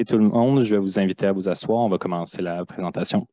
Et tout le monde, je vais vous inviter à vous asseoir. On va commencer la présentation.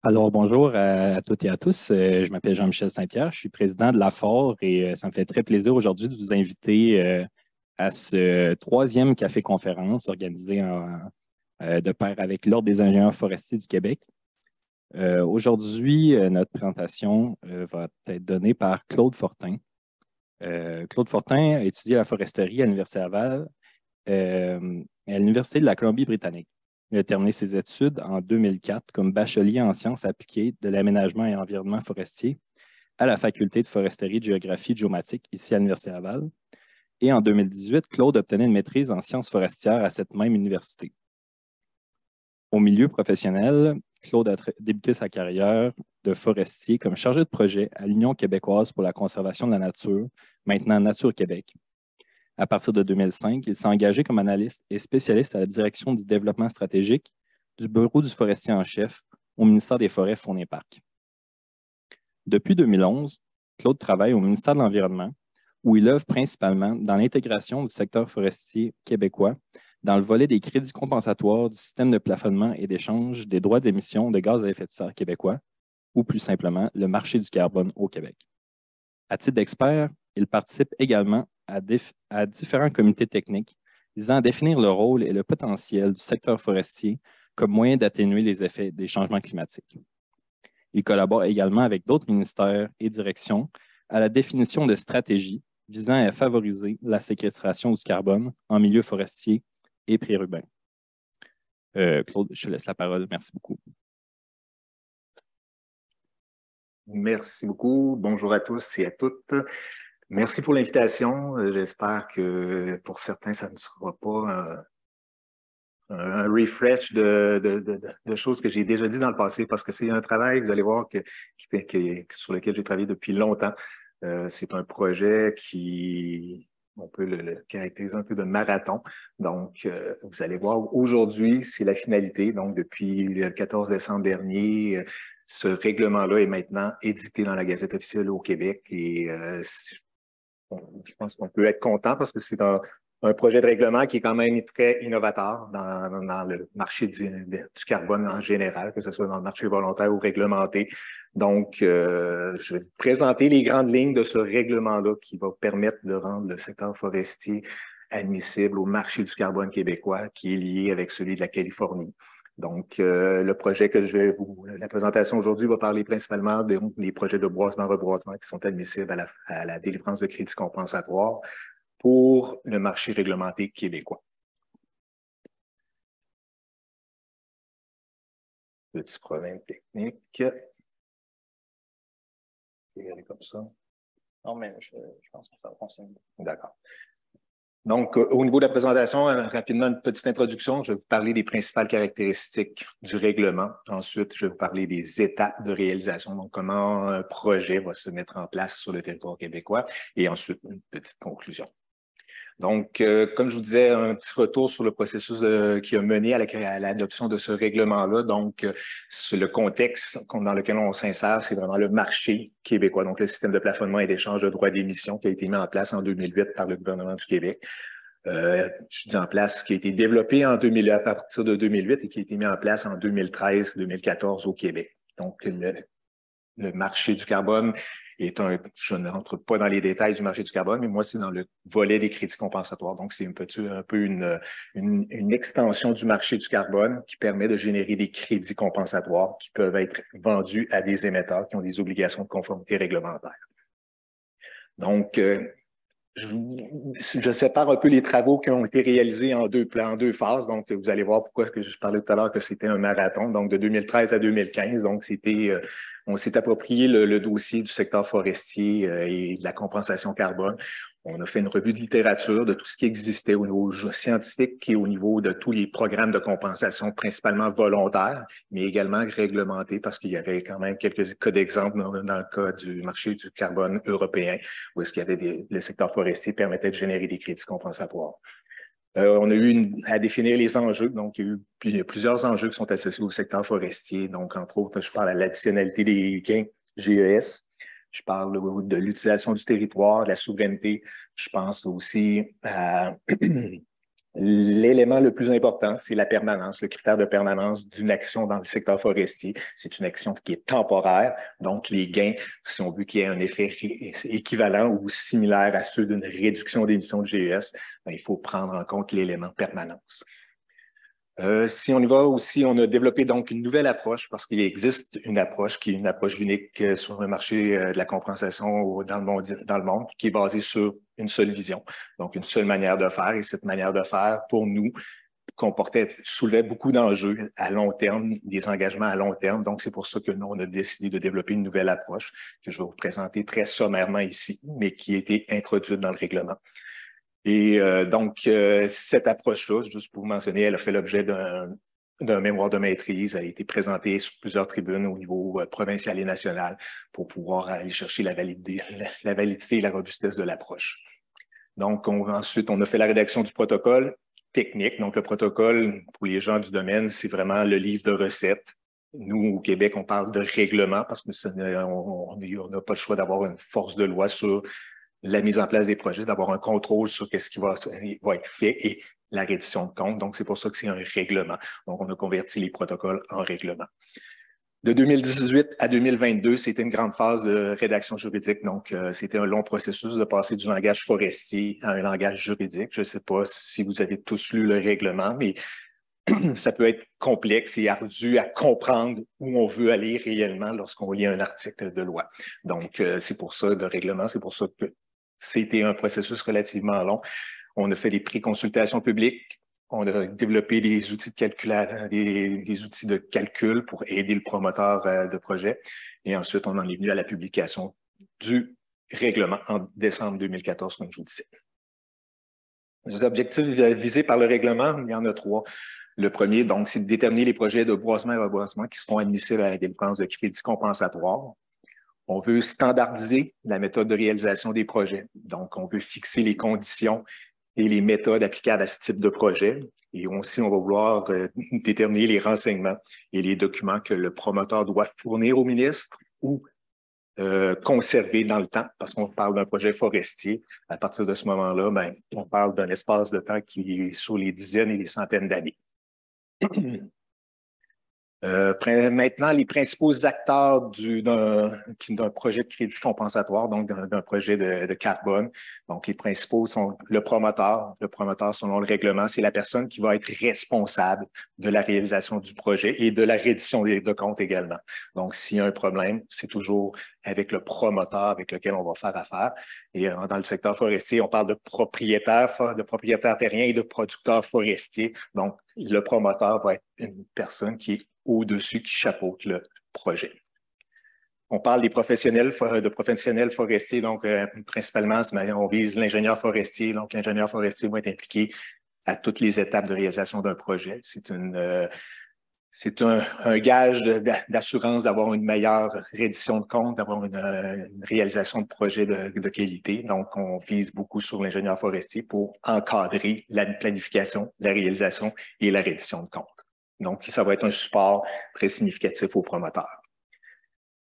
Alors, bonjour à toutes et à tous. Je m'appelle Jean-Michel Saint-Pierre. Je suis président de l'AFOR et ça me fait très plaisir aujourd'hui de vous inviter à ce troisième café-conférence organisé de pair avec l'Ordre des ingénieurs forestiers du Québec. Aujourd'hui, notre présentation va être donnée par Claude Fortin. Claude Fortin a étudié la foresterie à l'Université Laval à l'Université de la Colombie-Britannique. Il a terminé ses études en 2004 comme bachelier en sciences appliquées de l'aménagement et environnement forestier à la Faculté de foresterie, de géographie et de géomatique ici à l'Université Laval. Et en 2018, Claude obtenait une maîtrise en sciences forestières à cette même université. Au milieu professionnel, Claude a débuté sa carrière de forestier comme chargé de projet à l'Union québécoise pour la conservation de la nature, maintenant Nature Québec. À partir de 2005, il s'est engagé comme analyste et spécialiste à la direction du développement stratégique du Bureau du forestier en chef au ministère des Forêts, Fonds et Parcs. Depuis 2011, Claude travaille au ministère de l'Environnement, où il œuvre principalement dans l'intégration du secteur forestier québécois dans le volet des crédits compensatoires du système de plafonnement et d'échange des droits d'émission de gaz à effet de serre québécois, ou plus simplement le marché du carbone au Québec. À titre d'expert, il participe également à différents comités techniques visant à définir le rôle et le potentiel du secteur forestier comme moyen d'atténuer les effets des changements climatiques. Il collabore également avec d'autres ministères et directions à la définition de stratégies visant à favoriser la séquestration du carbone en milieu forestier et pré-urbain. Claude, je te laisse la parole. Merci beaucoup. Merci beaucoup. Bonjour à tous et à toutes. Merci pour l'invitation. J'espère que pour certains, ça ne sera pas un refresh de choses que j'ai déjà dit dans le passé, parce que c'est un travail, vous allez voir, sur lequel j'ai travaillé depuis longtemps. C'est un projet qui, on peut le caractériser un peu de marathon. Donc, vous allez voir, aujourd'hui, c'est la finalité. Donc, depuis le 14 décembre dernier, ce règlement-là est maintenant édicté dans la Gazette officielle au Québec et je pense qu'on peut être content parce que c'est un projet de règlement qui est quand même très innovateur dans le marché du carbone en général, que ce soit dans le marché volontaire ou réglementé. Donc, je vais vous présenter les grandes lignes de ce règlement-là qui va permettre de rendre le secteur forestier admissible au marché du carbone québécois qui est lié avec celui de la Californie. Donc, le projet que la présentation aujourd'hui va parler principalement des projets de boisement-reboisement qui sont admissibles à la délivrance de crédits compensatoires pour le marché réglementé québécois. Petit problème technique. Je vais y aller comme ça. Non, mais je pense que ça va fonctionner. D'accord. Donc, au niveau de la présentation, rapidement, une petite introduction. Je vais vous parler des principales caractéristiques du règlement. Ensuite, je vais vous parler des étapes de réalisation, donc comment un projet va se mettre en place sur le territoire québécois. Et ensuite, une petite conclusion. Donc, comme je vous disais, un petit retour sur le processus qui a mené à l'adoption de ce règlement-là. Donc, le contexte dans lequel on s'insère, c'est vraiment le marché québécois, donc le système de plafonnement et d'échange de droits d'émission qui a été mis en place en 2008 par le gouvernement du Québec. Je dis en place, qui a été développé à partir de 2008 et qui a été mis en place en 2013-2014 au Québec. Donc, le marché du carbone je n'entre pas dans les détails du marché du carbone, mais moi, c'est dans le volet des crédits compensatoires. Donc, c'est un peu une extension du marché du carbone qui permet de générer des crédits compensatoires qui peuvent être vendus à des émetteurs qui ont des obligations de conformité réglementaire. Donc, je sépare un peu les travaux qui ont été réalisés en deux phases. Donc, vous allez voir pourquoi je parlais tout à l'heure que c'était un marathon. Donc, de 2013 à 2015. Donc, c'était On s'est approprié le dossier du secteur forestier et de la compensation carbone. On a fait une revue de littérature de tout ce qui existait au niveau scientifique et au niveau de tous les programmes de compensation, principalement volontaires, mais également réglementés, parce qu'il y avait quand même quelques cas d'exemple dans le cas du marché du carbone européen, où est-ce qu'il y avait le secteur forestier permettait de générer des crédits compensatoires. On a eu à définir les enjeux. Donc, il y a plusieurs enjeux qui sont associés au secteur forestier. Donc, entre autres, je parle de l'additionnalité des gains GES. Je parle de l'utilisation du territoire, de la souveraineté. Je pense aussi à l'élément le plus important, c'est la permanence, le critère de permanence d'une action dans le secteur forestier. C'est une action qui est temporaire, donc les gains, si on veut qu'il y ait un effet équivalent ou similaire à ceux d'une réduction d'émissions de GES, il faut prendre en compte l'élément permanence. Si on y va aussi, on a développé donc une nouvelle approche parce qu'il existe une approche qui est une approche unique sur le marché de la compensation dans le monde, qui est basée sur une seule vision, donc une seule manière de faire. Et cette manière de faire, pour nous, soulevait beaucoup d'enjeux à long terme, des engagements à long terme. Donc, c'est pour ça que nous, on a décidé de développer une nouvelle approche que je vais vous présenter très sommairement ici, mais qui a été introduite dans le règlement. Et donc, cette approche-là, juste pour vous mentionner, elle a fait l'objet d'un mémoire de maîtrise, a été présentée sur plusieurs tribunes au niveau provincial et national pour pouvoir aller chercher la validité et la robustesse de l'approche. Donc, ensuite, on a fait la rédaction du protocole technique. Donc, le protocole, pour les gens du domaine, c'est vraiment le livre de recettes. Nous, au Québec, on parle de règlement parce qu'on n'a pas le choix d'avoir une force de loi sur la mise en place des projets, d'avoir un contrôle sur ce qui va être fait et la reddition de comptes. Donc, c'est pour ça que c'est un règlement. Donc, on a converti les protocoles en règlement. De 2018 à 2022, c'était une grande phase de rédaction juridique. Donc, c'était un long processus de passer du langage forestier à un langage juridique. Je ne sais pas si vous avez tous lu le règlement, mais ça peut être complexe et ardu à comprendre où on veut aller réellement lorsqu'on lit un article de loi. Donc, c'est pour ça, de règlement, c'est pour ça que c'était un processus relativement long. On a fait des pré-consultations publiques. On a développé des outils des outils de calcul pour aider le promoteur de projet. Et ensuite, on en est venu à la publication du règlement en décembre 2014, comme je vous disais. Les objectifs visés par le règlement, il y en a 3. Le premier, donc, c'est de déterminer les projets de boisement et reboisement qui seront admissibles à la délivrance de crédits compensatoires. On veut standardiser la méthode de réalisation des projets. Donc, on veut fixer les conditions et les méthodes applicables à ce type de projet. Et aussi, on va vouloir déterminer les renseignements et les documents que le promoteur doit fournir au ministre ou conserver dans le temps, parce qu'on parle d'un projet forestier. À partir de ce moment-là, on parle d'un espace de temps qui est sur les dizaines et les centaines d'années. Maintenant, les principaux acteurs d'un projet de crédit compensatoire, donc d'un projet de carbone. Donc, les principaux sont le promoteur. Le promoteur, selon le règlement, c'est la personne qui va être responsable de la réalisation du projet et de la reddition de comptes également. Donc, s'il y a un problème, c'est toujours avec le promoteur avec lequel on va faire affaire. Et dans le secteur forestier, on parle de propriétaires terriens et de producteurs forestiers. Donc, le promoteur va être une personne qui est au-dessus, qui chapeaute le projet. On parle de professionnels forestiers, donc principalement, on vise l'ingénieur forestier. Donc, l'ingénieur forestier va être impliqué à toutes les étapes de réalisation d'un projet. C'est un gage d'assurance d'avoir une meilleure reddition de compte, d'avoir une réalisation de projet de qualité. Donc, on vise beaucoup sur l'ingénieur forestier pour encadrer la planification, la réalisation et la reddition de compte. Donc, ça va être un support très significatif aux promoteurs.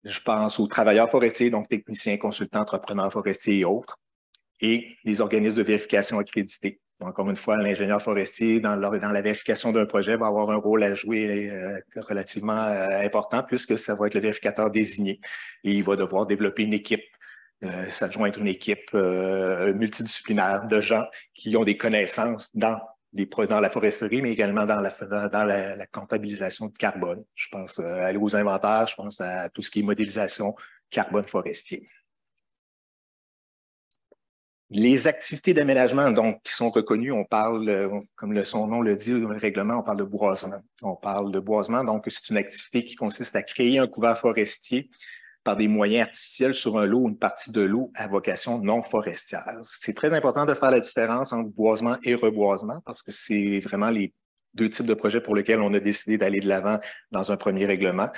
Je pense aux travailleurs forestiers, donc techniciens, consultants, entrepreneurs forestiers et autres, et les organismes de vérification accrédités. Encore une fois, l'ingénieur forestier, dans la vérification d'un projet, va avoir un rôle à jouer relativement important puisque ça va être le vérificateur désigné et il va devoir développer une équipe, s'adjoindre une équipe multidisciplinaire de gens qui ont des connaissances dans la foresterie, mais également dans la comptabilisation de carbone. Je pense aller aux inventaires, je pense à tout ce qui est modélisation carbone forestier. Les activités d'aménagement, donc, qui sont reconnues, on parle, comme son nom le dit, le règlement, on parle de boisement. On parle de boisement, donc c'est une activité qui consiste à créer un couvert forestier par des moyens artificiels sur un lot ou une partie de l'eau à vocation non forestière. C'est très important de faire la différence entre boisement et reboisement parce que c'est vraiment les deux types de projets pour lesquels on a décidé d'aller de l'avant dans un premier règlement.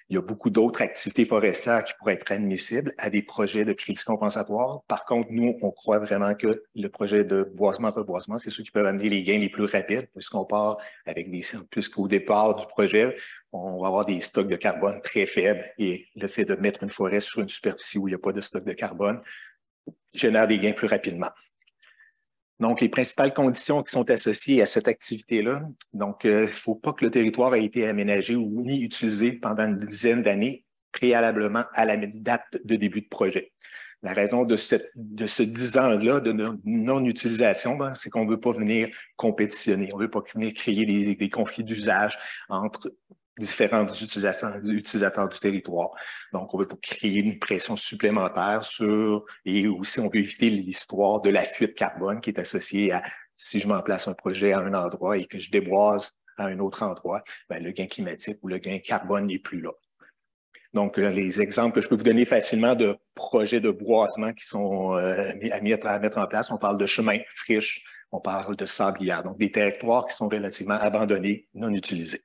Il y a beaucoup d'autres activités forestières qui pourraient être admissibles à des projets de crédit compensatoire. Par contre, nous, on croit vraiment que le projet de boisement-reboisement, c'est ceux qui peuvent amener les gains les plus rapides, puisqu'on part avec puisqu'au départ du projet, on va avoir des stocks de carbone très faibles et le fait de mettre une forêt sur une superficie où il n'y a pas de stock de carbone génère des gains plus rapidement. Donc, les principales conditions qui sont associées à cette activité-là, donc, il ne faut pas que le territoire ait été aménagé ou ni utilisé pendant une dizaine d'années préalablement à la date de début de projet. La raison de ce 10 ans-là de non-utilisation, c'est qu'on ne veut pas venir compétitionner, on ne veut pas venir créer des conflits d'usage entre différents utilisateurs du territoire. Donc, on ne veut pas créer une pression supplémentaire et aussi on veut éviter l'histoire de la fuite carbone qui est associée à si je m'en place un projet à un endroit et que je déboise à un autre endroit, bien, le gain climatique ou le gain carbone n'est plus là. Donc, les exemples que je peux vous donner facilement de projets de boisement qui sont à mettre en place, on parle de chemins, friches, on parle de sablières, donc des territoires qui sont relativement abandonnés, non utilisés.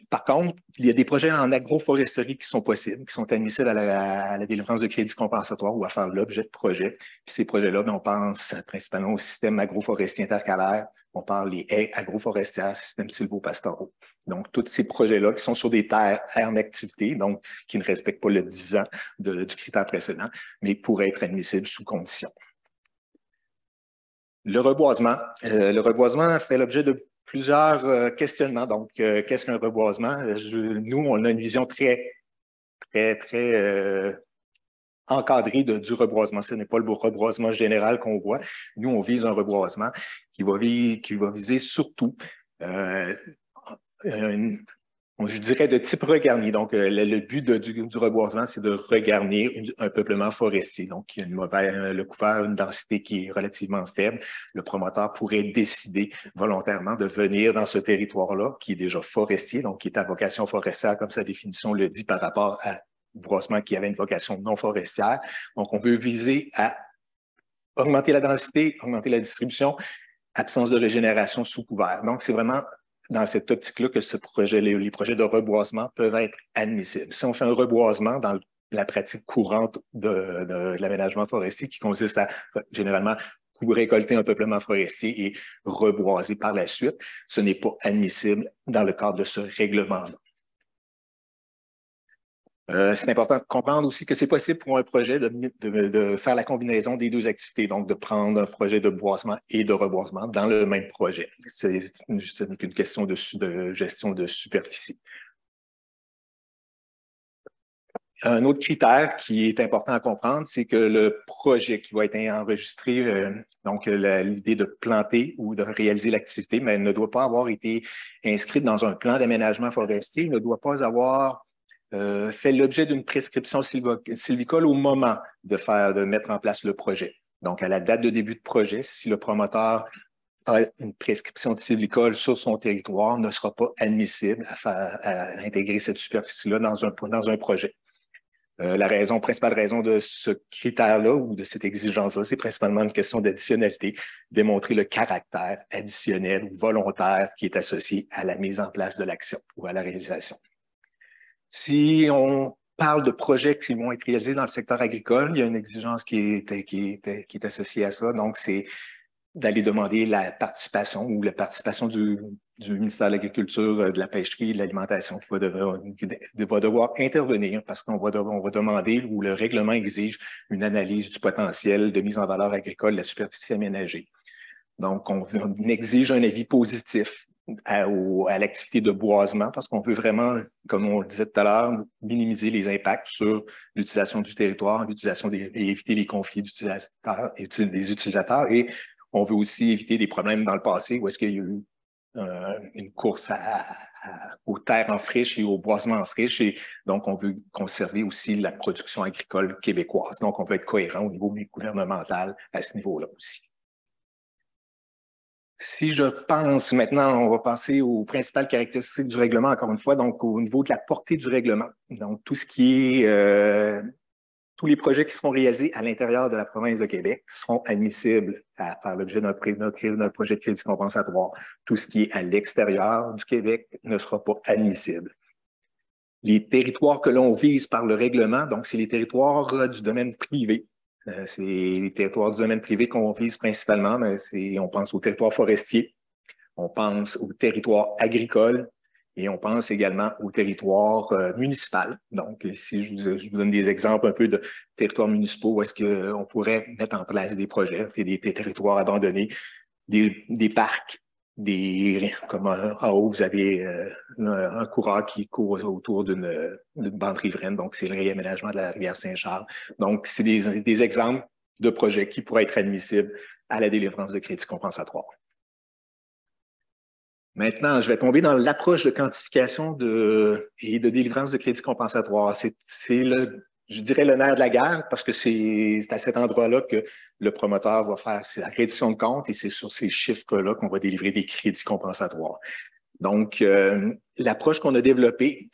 Par contre, il y a des projets en agroforesterie qui sont possibles, qui sont admissibles à la délivrance de crédits compensatoires ou à faire l'objet de projets. Puis ces projets-là, on pense principalement au système agroforestier intercalaire, on parle des haies agroforestières, système sylvopastoraux. Donc, tous ces projets-là qui sont sur des terres en activité, donc qui ne respectent pas le 10 ans du critère précédent, mais pourraient être admissibles sous condition. Le reboisement fait l'objet de plusieurs questionnements. Donc, qu'est-ce qu'un reboisement? Nous, on a une vision très encadrée du reboisement. Ce n'est pas le reboisement général qu'on voit. Nous, on vise un reboisement qui va viser surtout je dirais de type regarni. Donc, le but du reboisement, c'est de regarnir un peuplement forestier. Donc, il y a le couvert, une densité qui est relativement faible. Le promoteur pourrait décider volontairement de venir dans ce territoire-là, qui est déjà forestier, donc qui est à vocation forestière, comme sa définition le dit, par rapport à boisement qui avait une vocation non forestière. Donc, on veut viser à augmenter la densité, augmenter la distribution, absence de régénération sous couvert. Donc, c'est vraiment dans cette optique-là que les projets de reboisement peuvent être admissibles. Si on fait un reboisement dans la pratique courante de l'aménagement forestier qui consiste à généralement récolter un peuplement forestier et reboiser par la suite, ce n'est pas admissible dans le cadre de ce règlement-là. C'est important de comprendre aussi que c'est possible pour un projet de faire la combinaison des deux activités, donc de prendre un projet de boisement et de reboisement dans le même projet. C'est une question de gestion de superficie. Un autre critère qui est important à comprendre, c'est que le projet qui va être enregistré, donc l'idée de planter ou de réaliser l'activité, mais ne doit pas avoir été inscrite dans un plan d'aménagement forestier, ne doit pas avoir fait l'objet d'une prescription sylvicole au moment de mettre en place le projet. Donc, à la date de début de projet, si le promoteur a une prescription de sylvicole sur son territoire, ne sera pas admissible à intégrer cette superficie-là dans un projet. La principale raison de ce critère-là ou de cette exigence-là, c'est principalement une question d'additionnalité, démontrer le caractère additionnel ou volontaire qui est associé à la mise en place de l'action ou à la réalisation. Si on parle de projets qui vont être réalisés dans le secteur agricole, il y a une exigence qui est associée à ça. Donc, c'est d'aller demander la participation ou la participation du ministère de l'Agriculture, de la Pêcherie et de l'Alimentation qui va devoir intervenir parce qu'on va demander ou le règlement exige une analyse du potentiel de mise en valeur agricole de la superficie aménagée. Donc, on exige un avis positif à l'activité de boisement parce qu'on veut vraiment, comme on le disait tout à l'heure, minimiser les impacts sur l'utilisation du territoire, et éviter les conflits des utilisateurs et on veut aussi éviter des problèmes dans le passé où est-ce qu'il y a eu une course aux terres en friche et au boisement en friche. Et donc, on veut conserver aussi la production agricole québécoise. Donc, on veut être cohérent au niveau gouvernemental à ce niveau-là aussi. Si je pense maintenant, on va passer aux principales caractéristiques du règlement, encore une fois, donc au niveau de la portée du règlement. Donc, tout ce qui est tous les projets qui seront réalisés à l'intérieur de la province de Québec seront admissibles à faire l'objet d'un projet de crédit compensatoire. Tout ce qui est à l'extérieur du Québec ne sera pas admissible. Les territoires que l'on vise par le règlement, donc c'est les territoires du domaine privé. C'est les territoires du domaine privé qu'on vise principalement, mais on pense aux territoires forestiers, on pense aux territoires agricoles, et on pense également au territoire municipal. Donc, si je vous donne des exemples un peu de territoires municipaux où est-ce qu'on pourrait mettre en place des projets, des territoires abandonnés, des parcs, comme en haut, vous avez un coureur qui court autour d'une bande riveraine, donc c'est le réaménagement de la rivière Saint-Charles. Donc, c'est des exemples de projets qui pourraient être admissibles à la délivrance de crédits compensatoires. Maintenant, je vais tomber dans l'approche de quantification et de délivrance de crédits compensatoires. C'est je dirais, le nerf de la guerre parce que c'est à cet endroit-là que le promoteur va faire sa reddition de compte et c'est sur ces chiffres-là qu'on va délivrer des crédits compensatoires. Donc, l'approche qu'on a développée,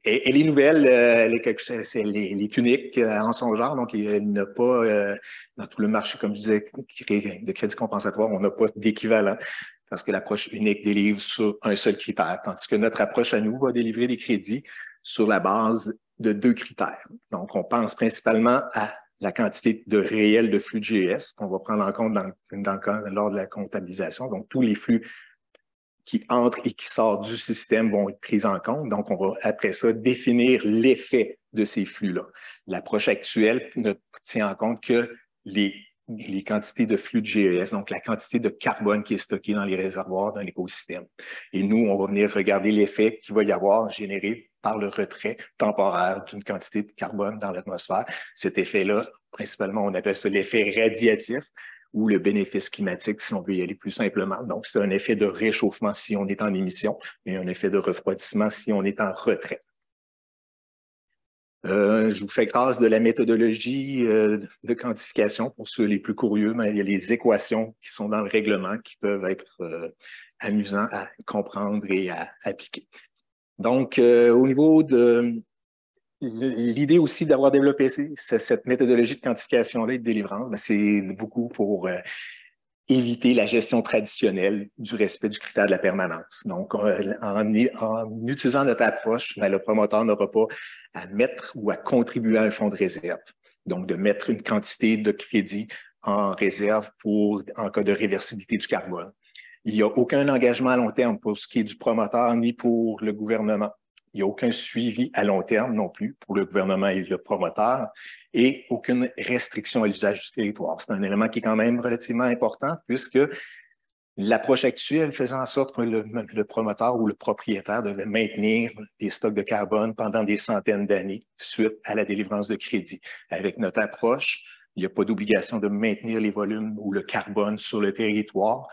elle est nouvelle, elle est unique en son genre, donc il n'a pas, dans tout le marché, comme je disais, de crédit compensatoire, on n'a pas d'équivalent parce que l'approche unique délivre sur un seul critère, tandis que notre approche à nous va délivrer des crédits sur la base de 2 critères. Donc, on pense principalement à la quantité de réel de flux de GES qu'on va prendre en compte lors de la comptabilisation, donc tous les flux qui entrent et qui sortent du système vont être pris en compte. Donc, on va après ça définir l'effet de ces flux-là. L'approche actuelle ne tient en compte que les quantités de flux de GES, donc la quantité de carbone qui est stockée dans les réservoirs d'un écosystème. Et nous, on va venir regarder l'effet qu'il va y avoir généré par le retrait temporaire d'une quantité de carbone dans l'atmosphère. Cet effet-là, principalement, on appelle ça l'effet radiatif, ou le bénéfice climatique, si on veut y aller plus simplement. Donc, c'est un effet de réchauffement si on est en émission et un effet de refroidissement si on est en retrait. Je vous fais grâce de la méthodologie de quantification. Pour ceux les plus curieux, mais il y a les équations qui sont dans le règlement qui peuvent être amusants à comprendre et à appliquer. Donc, au niveau de l'idée aussi d'avoir développé cette méthodologie de quantification-là et de délivrance, c'est beaucoup pour éviter la gestion traditionnelle du respect du critère de la permanence. Donc, en utilisant notre approche, le promoteur n'aura pas à mettre ou à contribuer à un fonds de réserve. Donc, de mettre une quantité de crédit en réserve en cas de réversibilité du carbone. Il n'y a aucun engagement à long terme pour ce qui est du promoteur ni pour le gouvernement. Il n'y a aucun suivi à long terme non plus pour le gouvernement et le promoteur et aucune restriction à l'usage du territoire. C'est un élément qui est quand même relativement important puisque l'approche actuelle faisait en sorte que le promoteur ou le propriétaire devait maintenir des stocks de carbone pendant des centaines d'années suite à la délivrance de crédit. Avec notre approche, il n'y a pas d'obligation de maintenir les volumes ou le carbone sur le territoire,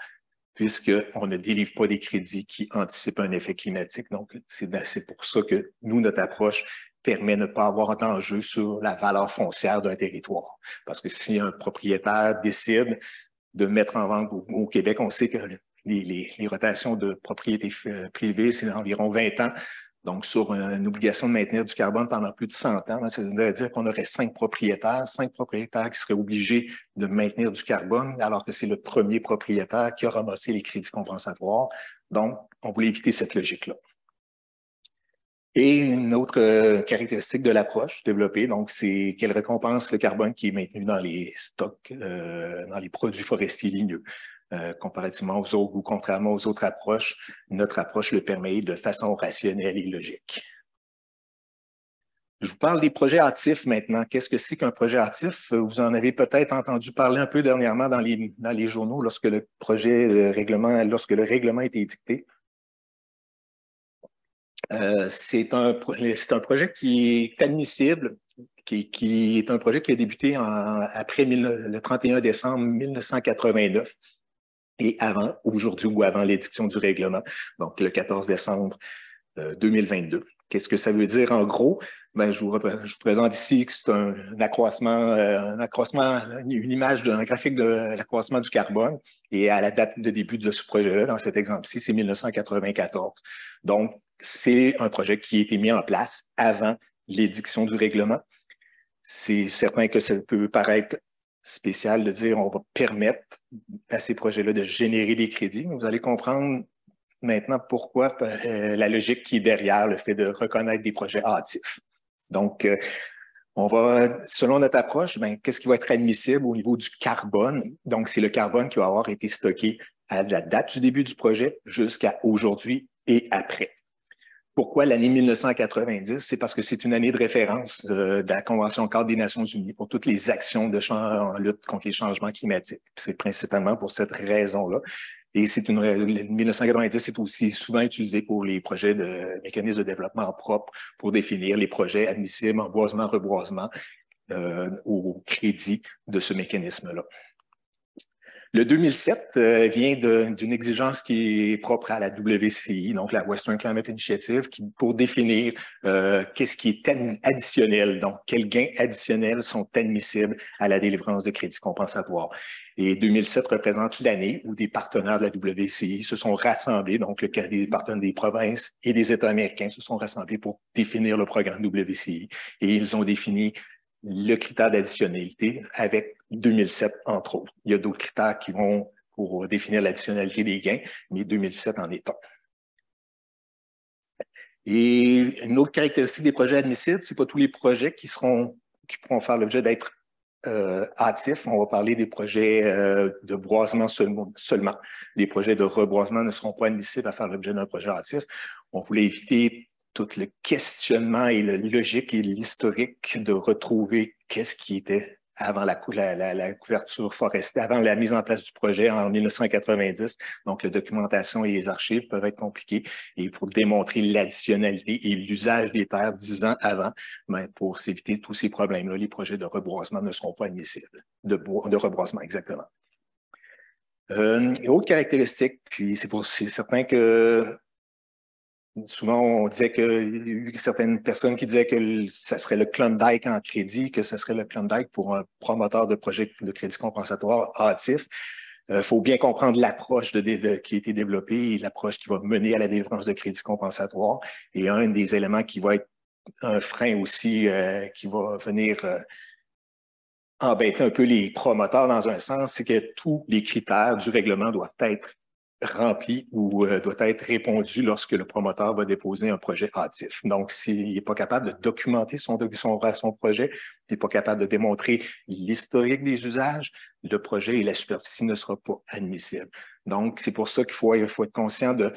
puisqu'on ne délivre pas des crédits qui anticipent un effet climatique. Donc, c'est pour ça que nous, notre approche permet de ne pas avoir d'enjeu sur la valeur foncière d'un territoire. Parce que si un propriétaire décide de mettre en vente au Québec, on sait que les rotations de propriété privée, c'est environ 20 ans. Donc, sur une obligation de maintenir du carbone pendant plus de 100 ans, ça voudrait dire qu'on aurait 5 propriétaires qui seraient obligés de maintenir du carbone, alors que c'est le premier propriétaire qui a ramassé les crédits compensatoires. Donc, on voulait éviter cette logique-là. Et une autre caractéristique de l'approche développée, donc, c'est qu'elle récompense le carbone qui est maintenu dans les stocks, dans les produits forestiers ligneux. Comparativement aux autres ou contrairement aux autres approches, notre approche le permet de façon rationnelle et logique. Je vous parle des projets hâtifs maintenant. Qu'est-ce que c'est qu'un projet hâtif? Vous en avez peut-être entendu parler un peu dernièrement dans les journaux lorsque le règlement a été édicté. C'est un projet qui est admissible, qui est un projet qui a débuté après le 31 décembre 1989. et avant, aujourd'hui ou avant l'édiction du règlement, donc le 14 décembre 2022. Qu'est-ce que ça veut dire en gros? Ben, je vous présente ici que c'est un accroissement, une image d'un graphique de l'accroissement du carbone. Et à la date de début de ce projet-là, dans cet exemple-ci, c'est 1994. Donc, c'est un projet qui a été mis en place avant l'édiction du règlement. C'est certain que ça peut paraître spécial de dire on va permettre à ces projets-là de générer des crédits, mais vous allez comprendre maintenant pourquoi la logique qui est derrière le fait de reconnaître des projets hâtifs. Donc, on va, selon notre approche, ben, qu'est-ce qui va être admissible au niveau du carbone? Donc, c'est le carbone qui va avoir été stocké à la date du début du projet jusqu'à aujourd'hui et après. Pourquoi l'année 1990? C'est parce que c'est une année de référence de la Convention cadre des Nations unies pour toutes les actions en lutte contre les changements climatiques. C'est principalement pour cette raison-là. Et 1990, c'est aussi souvent utilisé pour les projets de mécanismes de développement propre pour définir les projets admissibles en boisement, reboisement au crédit de ce mécanisme-là. Le 2007 vient d'une exigence qui est propre à la WCI, donc la Western Climate Initiative, pour définir qu'est-ce qui est additionnel, donc quels gains additionnels sont admissibles à la délivrance de crédits compensatoires. Et 2007 représente l'année où des partenaires de la WCI se sont rassemblés, donc des partenaires des provinces et des États américains se sont rassemblés pour définir le programme WCI. Et ils ont défini le critère d'additionnalité avec 2007, entre autres. Il y a d'autres critères qui vont pour définir l'additionnalité des gains, mais 2007 en est un. Et une autre caractéristique des projets admissibles, ce n'est pas tous les projets qui pourront faire l'objet d'être hâtifs. On va parler des projets de boisement seulement. Les projets de reboisement ne seront pas admissibles à faire l'objet d'un projet hâtif. On voulait éviter tout le questionnement et la logique et l'historique de retrouver qu'est-ce qui était avant la couverture forestière, avant la mise en place du projet en 1990. Donc, la documentation et les archives peuvent être compliquées. Et pour démontrer l'additionnalité et l'usage des terres 10 ans avant, ben, pour s'éviter tous ces problèmes-là, les projets de reboisement ne seront pas admissibles. De reboisement, exactement. Autre caractéristique, puis c'est certain que souvent, on disait qu'il y a eu certaines personnes qui disaient que ça serait le Klondike en crédit, que ce serait le Klondike pour un promoteur de projet de crédit compensatoire hâtif. Il faut bien comprendre l'approche qui a été développée et l'approche qui va mener à la délivrance de crédit compensatoire. Et un des éléments qui va être un frein aussi, qui va venir embêter un peu les promoteurs dans un sens, c'est que tous les critères du règlement doivent être rempli ou doit être répondu lorsque le promoteur va déposer un projet hâtif. Donc, s'il n'est pas capable de documenter son projet, il n'est pas capable de démontrer l'historique des usages, le projet et la superficie ne seront pas admissibles. Donc, c'est pour ça qu'il faut être conscient qu'il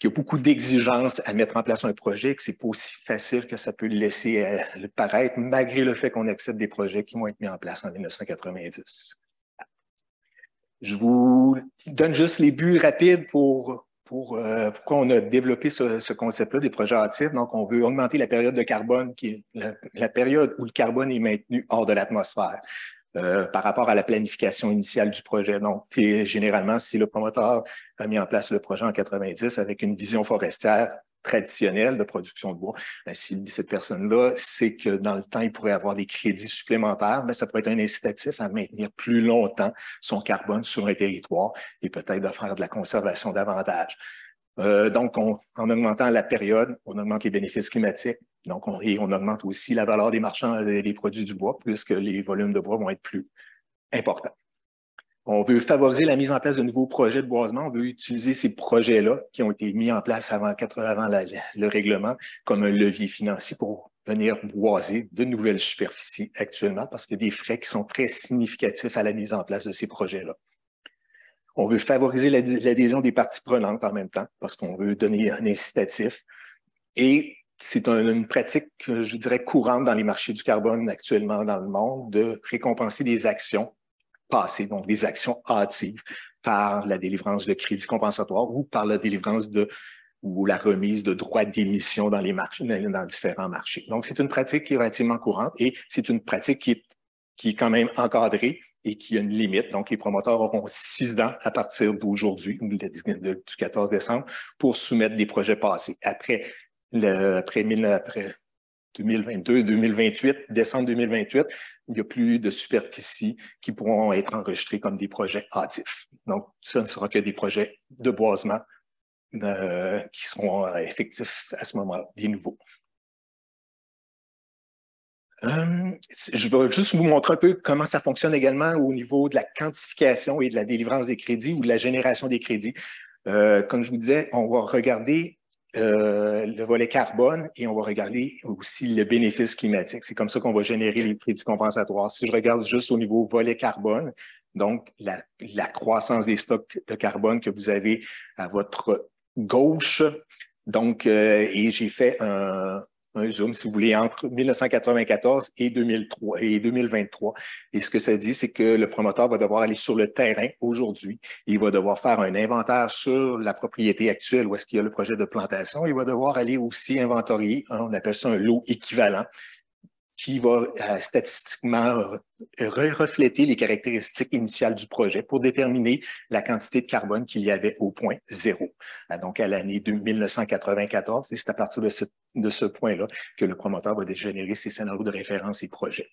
y a beaucoup d'exigences à mettre en place un projet, que ce n'est pas aussi facile que ça peut le laisser le paraître, malgré le fait qu'on accepte des projets qui vont être mis en place en 1990. Je vous donne juste les buts rapides pour pourquoi on a développé ce concept-là des projets hâtifs. Donc, on veut augmenter la période de carbone, qui est la période où le carbone est maintenu hors de l'atmosphère par rapport à la planification initiale du projet. Donc, généralement, si le promoteur a mis en place le projet en 90 avec une vision forestière traditionnelle de production de bois, bien, si cette personne-là sait que dans le temps, il pourrait avoir des crédits supplémentaires, bien, ça pourrait être un incitatif à maintenir plus longtemps son carbone sur un territoire et peut-être de faire de la conservation davantage. Donc, en augmentant la période, on augmente les bénéfices climatiques. Donc, on augmente aussi la valeur des marchands des produits du bois, puisque les volumes de bois vont être plus importants. On veut favoriser la mise en place de nouveaux projets de boisement. On veut utiliser ces projets-là qui ont été mis en place avant le règlement comme un levier financier pour venir boiser de nouvelles superficies actuellement parce qu'il y a des frais qui sont très significatifs à la mise en place de ces projets-là. On veut favoriser l'adhésion des parties prenantes en même temps parce qu'on veut donner un incitatif. Et c'est une pratique, je dirais, courante dans les marchés du carbone actuellement dans le monde de récompenser des actions passées, donc des actions hâtives par la délivrance de crédits compensatoires ou par la délivrance ou la remise de droits d'émission dans les marchés, dans différents marchés. Donc, c'est une pratique qui est relativement courante et c'est une pratique qui est quand même encadrée et qu'il y a une limite. Donc, les promoteurs auront 6 ans à partir d'aujourd'hui, du 14 décembre, pour soumettre des projets passés. Après 2022, 2028, décembre 2028, il n'y a plus de superficie qui pourront être enregistrés comme des projets hâtifs. Donc, ce ne sera que des projets de boisement qui seront effectifs à ce moment-là, des nouveaux. Je vais juste vous montrer un peu comment ça fonctionne également au niveau de la quantification et de la délivrance des crédits ou de la génération des crédits. Comme je vous disais, on va regarder le volet carbone et on va regarder aussi le bénéfice climatique. C'est comme ça qu'on va générer les crédits compensatoires. Si je regarde juste au niveau volet carbone, donc la croissance des stocks de carbone que vous avez à votre gauche, donc, et j'ai fait un zoom, si vous voulez, entre 1994 et 2003 et 2023. Et ce que ça dit, c'est que le promoteur va devoir aller sur le terrain aujourd'hui. Il va devoir faire un inventaire sur la propriété actuelle où est-ce qu'il y a le projet de plantation. Il va devoir aller aussi inventorier, on appelle ça un lot équivalent, qui va statistiquement refléter les caractéristiques initiales du projet pour déterminer la quantité de carbone qu'il y avait au point zéro. Donc, à l'année 1994, et c'est à partir de ce point-là que le promoteur va générer ses scénarios de référence et projets.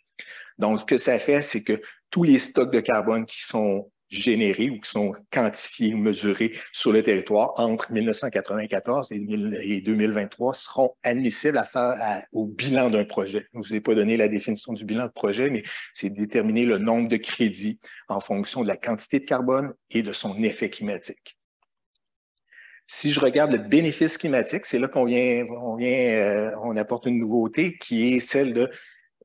Donc, ce que ça fait, c'est que tous les stocks de carbone qui sont générés ou qui sont quantifiés, mesurés sur le territoire entre 1994 et 2023 seront admissibles à faire au bilan d'un projet. Je ne vous ai pas donné la définition du bilan de projet, mais c'est déterminer le nombre de crédits en fonction de la quantité de carbone et de son effet climatique. Si je regarde le bénéfice climatique, c'est là qu'on on apporte une nouveauté qui est celle de,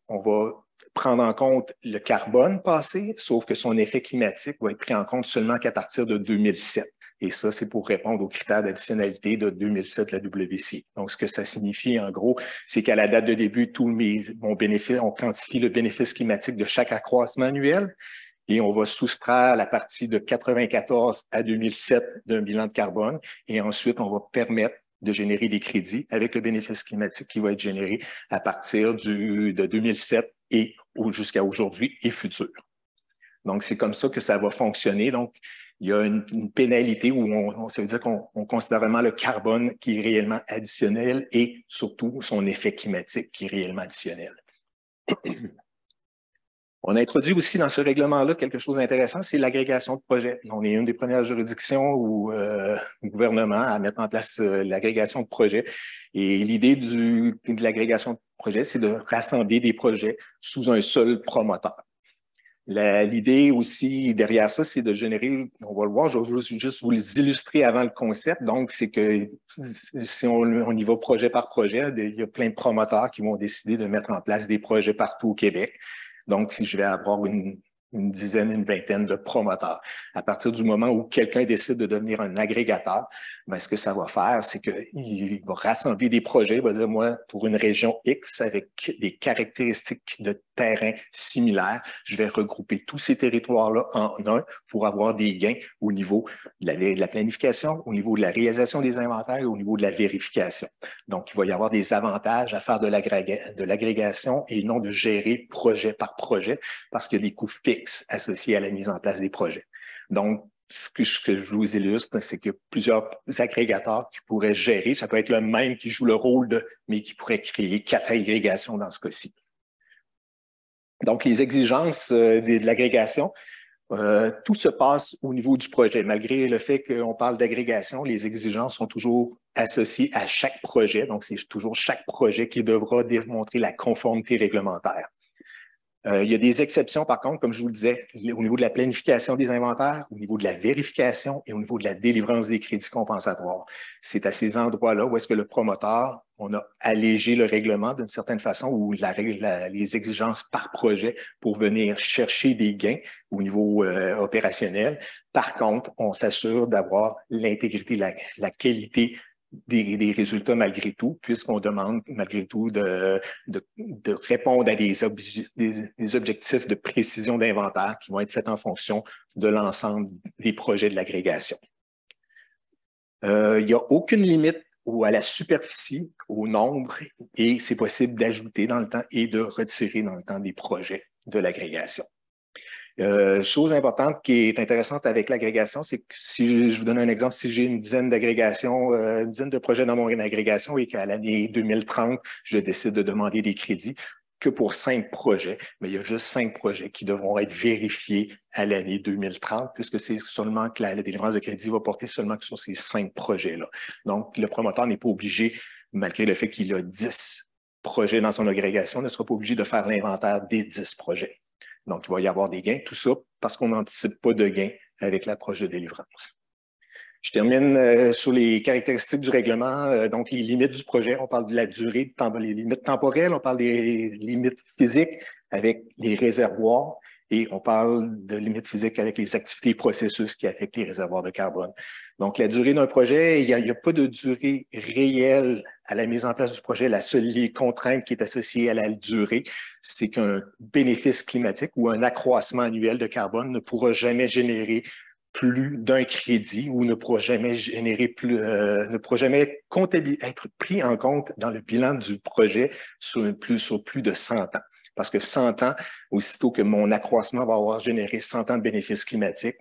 on va prendre en compte le carbone passé, sauf que son effet climatique va être pris en compte seulement qu'à partir de 2007. Et ça, c'est pour répondre aux critères d'additionnalité de 2007 de la WC. Donc, ce que ça signifie, en gros, c'est qu'à la date de début, mon bénéfice, on quantifie le bénéfice climatique de chaque accroissement annuel et on va soustraire la partie de 94 à 2007 d'un bilan de carbone. Et ensuite, on va permettre de générer des crédits avec le bénéfice climatique qui va être généré à partir de 2007 et jusqu'à aujourd'hui et futur. Donc, c'est comme ça que ça va fonctionner. Donc, il y a une pénalité où ça veut dire qu'on considère vraiment le carbone qui est réellement additionnel et surtout son effet climatique qui est réellement additionnel. On a introduit aussi dans ce règlement-là quelque chose d'intéressant, c'est l'agrégation de projets. On est une des premières juridictions ou gouvernement à mettre en place l'agrégation de projets. Et l'idée de l'agrégation de projets, c'est de rassembler des projets sous un seul promoteur. L'idée aussi derrière ça, c'est de générer, on va le voir, je vais juste vous les illustrer avant le concept. Donc, c'est que si on y va projet par projet, il y a plein de promoteurs qui vont décider de mettre en place des projets partout au Québec. Donc, si je vais avoir une dizaine, une vingtaine de promoteurs. À partir du moment où quelqu'un décide de devenir un agrégateur, ben, ce que ça va faire, c'est qu'il va rassembler des projets, il va dire, moi, pour une région X avec des caractéristiques de terrain similaires, je vais regrouper tous ces territoires-là en un pour avoir des gains au niveau de la planification, au niveau de la réalisation des inventaires et au niveau de la vérification. Donc, il va y avoir des avantages à faire de l'agrégation et non de gérer projet par projet parce qu'il y a des coûts fixes associés à la mise en place des projets. Donc, ce que je vous illustre, c'est qu'il y a plusieurs agrégateurs qui pourraient gérer. Ça peut être le même qui joue le rôle mais qui pourrait créer 4 agrégations dans ce cas-ci. Donc, les exigences de l'agrégation, tout se passe au niveau du projet. Malgré le fait qu'on parle d'agrégation, les exigences sont toujours associées à chaque projet. Donc, c'est toujours chaque projet qui devra démontrer la conformité réglementaire. Il y a des exceptions, par contre, comme je vous le disais, au niveau de la planification des inventaires, au niveau de la vérification et au niveau de la délivrance des crédits compensatoires. C'est à ces endroits-là où est-ce que le promoteur, on a allégé le règlement d'une certaine façon ou les exigences par projet pour venir chercher des gains au niveau opérationnel. Par contre, on s'assure d'avoir l'intégrité, la qualité des résultats malgré tout, puisqu'on demande malgré tout de répondre à des objectifs de précision d'inventaire qui vont être faits en fonction de l'ensemble des projets de l'agrégation. Il n'y a aucune limite à la superficie, au nombre, et c'est possible d'ajouter dans le temps et de retirer dans le temps des projets de l'agrégation. Chose importante qui est intéressante avec l'agrégation, c'est que si je vous donne un exemple, si j'ai une dizaine d'agrégations, une dizaine de projets dans mon agrégation et qu'à l'année 2030, je décide de demander des crédits que pour 5 projets, mais il y a juste 5 projets qui devront être vérifiés à l'année 2030, puisque c'est seulement que la délivrance de crédit va porter seulement sur ces 5 projets-là. Donc, le promoteur n'est pas obligé, malgré le fait qu'il a 10 projets dans son agrégation, ne sera pas obligé de faire l'inventaire des 10 projets. Donc, il va y avoir des gains, tout ça parce qu'on n'anticipe pas de gains avec l'approche de délivrance. Je termine sur les caractéristiques du règlement, donc les limites du projet. On parle de la durée, les limites temporelles, on parle des limites physiques avec les réservoirs et on parle de limites physiques avec les activités et processus qui affectent les réservoirs de carbone. Donc, la durée d'un projet, il n'y a pas de durée réelle à la mise en place du projet. La seule contrainte qui est associée à la durée, c'est qu'un bénéfice climatique ou un accroissement annuel de carbone ne pourra jamais générer plus d'un crédit ou ne pourra jamais générer plus, ne pourra jamais être pris en compte dans le bilan du projet sur plus de 100 ans. Parce que 100 ans, aussitôt que mon accroissement va avoir généré 100 ans de bénéfices climatiques,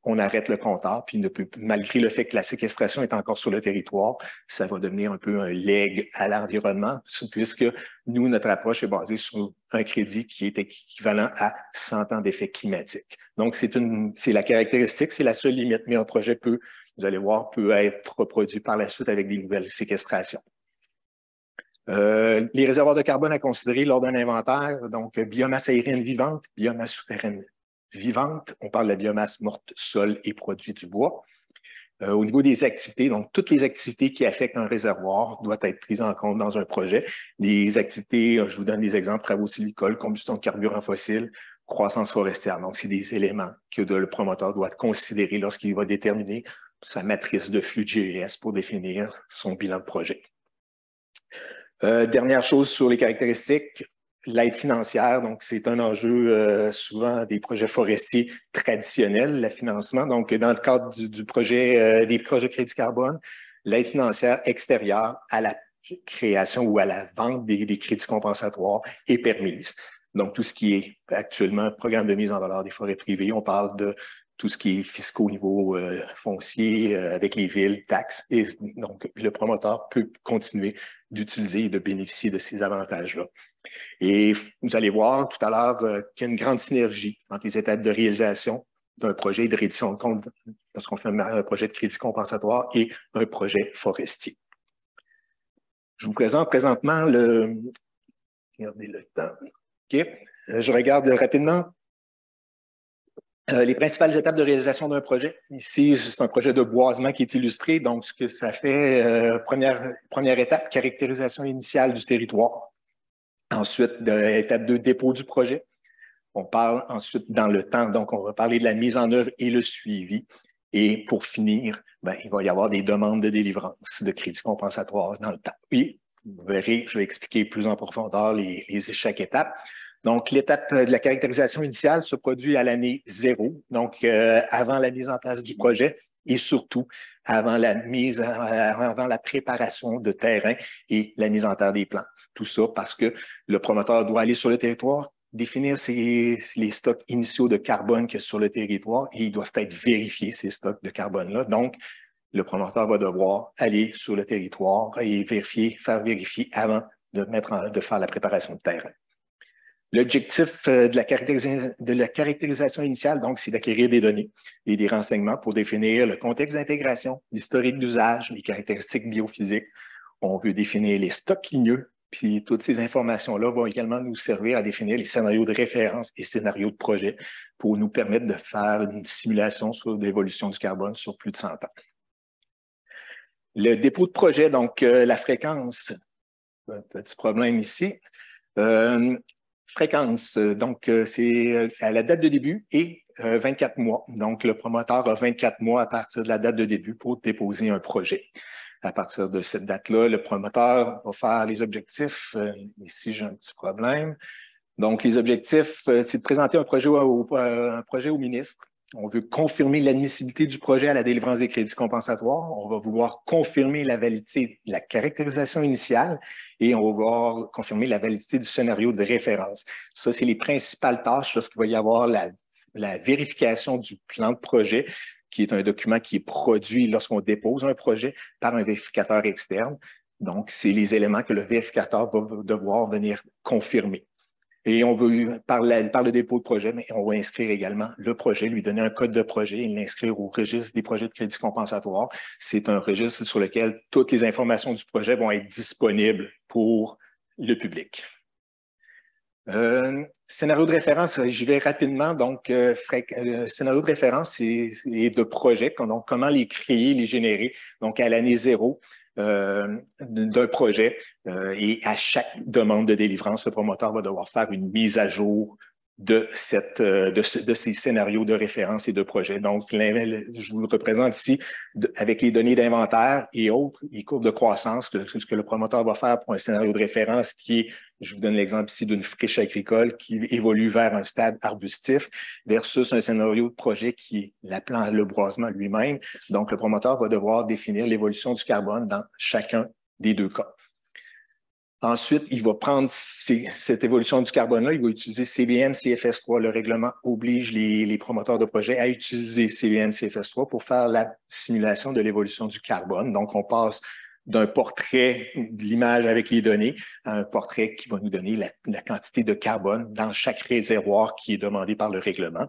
on arrête le compteur, puis malgré le fait que la séquestration est encore sur le territoire, ça va devenir un peu un leg à l'environnement, puisque nous, notre approche est basée sur un crédit qui est équivalent à 100 ans d'effet climatique. Donc, c'est la caractéristique, c'est la seule limite, mais un projet peut, vous allez voir, peut être reproduit par la suite avec des nouvelles séquestrations. Les réservoirs de carbone à considérer lors d'un inventaire, donc biomasse aérienne vivante, biomasse souterraine vivante, on parle de la biomasse morte, sol et produits du bois. Au niveau des activités, donc toutes les activités qui affectent un réservoir doivent être prises en compte dans un projet. Les activités, je vous donne des exemples, travaux silicoles, combustion de carburants fossiles, croissance forestière. Donc, c'est des éléments que le promoteur doit considérer lorsqu'il va déterminer sa matrice de flux de GES pour définir son bilan de projet. Dernière chose sur les caractéristiques, l'aide financière, donc c'est un enjeu souvent des projets forestiers traditionnels, le financement. Donc, dans le cadre du projet, des projets crédit carbone, l'aide financière extérieure à la création ou à la vente des crédits compensatoires est permise. Donc, tout ce qui est actuellement programme de mise en valeur des forêts privées, on parle de tout ce qui est fiscal au niveau foncier avec les villes, taxes. Et donc, le promoteur peut continuer d'utiliser et de bénéficier de ces avantages-là. Et vous allez voir tout à l'heure qu'il y a une grande synergie entre les étapes de réalisation d'un projet de reddition de compte lorsqu'on fait un projet de crédit compensatoire et un projet forestier. Je vous présente présentement le... Regardez le temps. OK. Je regarde rapidement les principales étapes de réalisation d'un projet. Ici, c'est un projet de boisement qui est illustré. Donc, ce que ça fait, première étape, caractérisation initiale du territoire. Ensuite, étape 2, dépôt du projet. On parle ensuite dans le temps, donc on va parler de la mise en œuvre et le suivi. Et pour finir, il va y avoir des demandes de délivrance de crédits compensatoires dans le temps. Puis, vous verrez, je vais expliquer plus en profondeur chaque étape. Donc, l'étape de la caractérisation initiale se produit à l'année 0, donc avant la mise en place du projet et surtout avant la préparation de terrain et la mise en terre des plans. Tout ça parce que le promoteur doit aller sur le territoire, définir les stocks initiaux de carbone qu'il y a sur le territoire et ils doivent être vérifiés, ces stocks de carbone-là. Donc, le promoteur va devoir aller sur le territoire et faire vérifier avant de faire la préparation de terrain. L'objectif de la caractérisation initiale, donc, c'est d'acquérir des données et des renseignements pour définir le contexte d'intégration, l'historique d'usage, les caractéristiques biophysiques. On veut définir les stocks ligneux, puis toutes ces informations-là vont également nous servir à définir les scénarios de référence et scénarios de projet pour nous permettre de faire une simulation sur l'évolution du carbone sur plus de 100 ans. Le dépôt de projet, donc la fréquence, un petit problème ici. Fréquence, donc c'est à la date de début et 24 mois. Donc, le promoteur a 24 mois à partir de la date de début pour déposer un projet. À partir de cette date-là, le promoteur va faire les objectifs. Ici, j'ai un petit problème. Donc, les objectifs, c'est de présenter un projet au ministre. On veut confirmer l'admissibilité du projet à la délivrance des crédits compensatoires. On va vouloir confirmer la validité de la caractérisation initiale et on va vouloir confirmer la validité du scénario de référence. Ça, c'est les principales tâches lorsqu'il va y avoir la la vérification du plan de projet, qui est un document qui est produit lorsqu'on dépose un projet par un vérificateur externe. Donc, c'est les éléments que le vérificateur va devoir venir confirmer. Et on veut, par le dépôt de projet, mais on va inscrire également le projet, lui donner un code de projet et l'inscrire au registre des projets de crédit compensatoire. C'est un registre sur lequel toutes les informations du projet vont être disponibles pour le public. Scénario de référence, j'y vais rapidement. Donc, scénario de référence et de projet, donc comment les créer, les générer. Donc, à l'année zéro d'un projet et à chaque demande de délivrance, le promoteur va devoir faire une mise à jour de ces scénarios de référence et de projet. Donc, je vous le représente ici avec les données d'inventaire et autres, les courbes de croissance, ce que le promoteur va faire pour un scénario de référence qui est, je vous donne l'exemple ici d'une friche agricole qui évolue vers un stade arbustif versus un scénario de projet qui est le boisement lui-même. Donc, le promoteur va devoir définir l'évolution du carbone dans chacun des deux cas. Ensuite, il va prendre cette évolution du carbone-là, il va utiliser CBM, CFS3. Le règlement oblige les promoteurs de projet à utiliser CBM, CFS3 pour faire la simulation de l'évolution du carbone. Donc, on passe d'un portrait de l'image avec les données à un portrait qui va nous donner la quantité de carbone dans chaque réservoir qui est demandé par le règlement.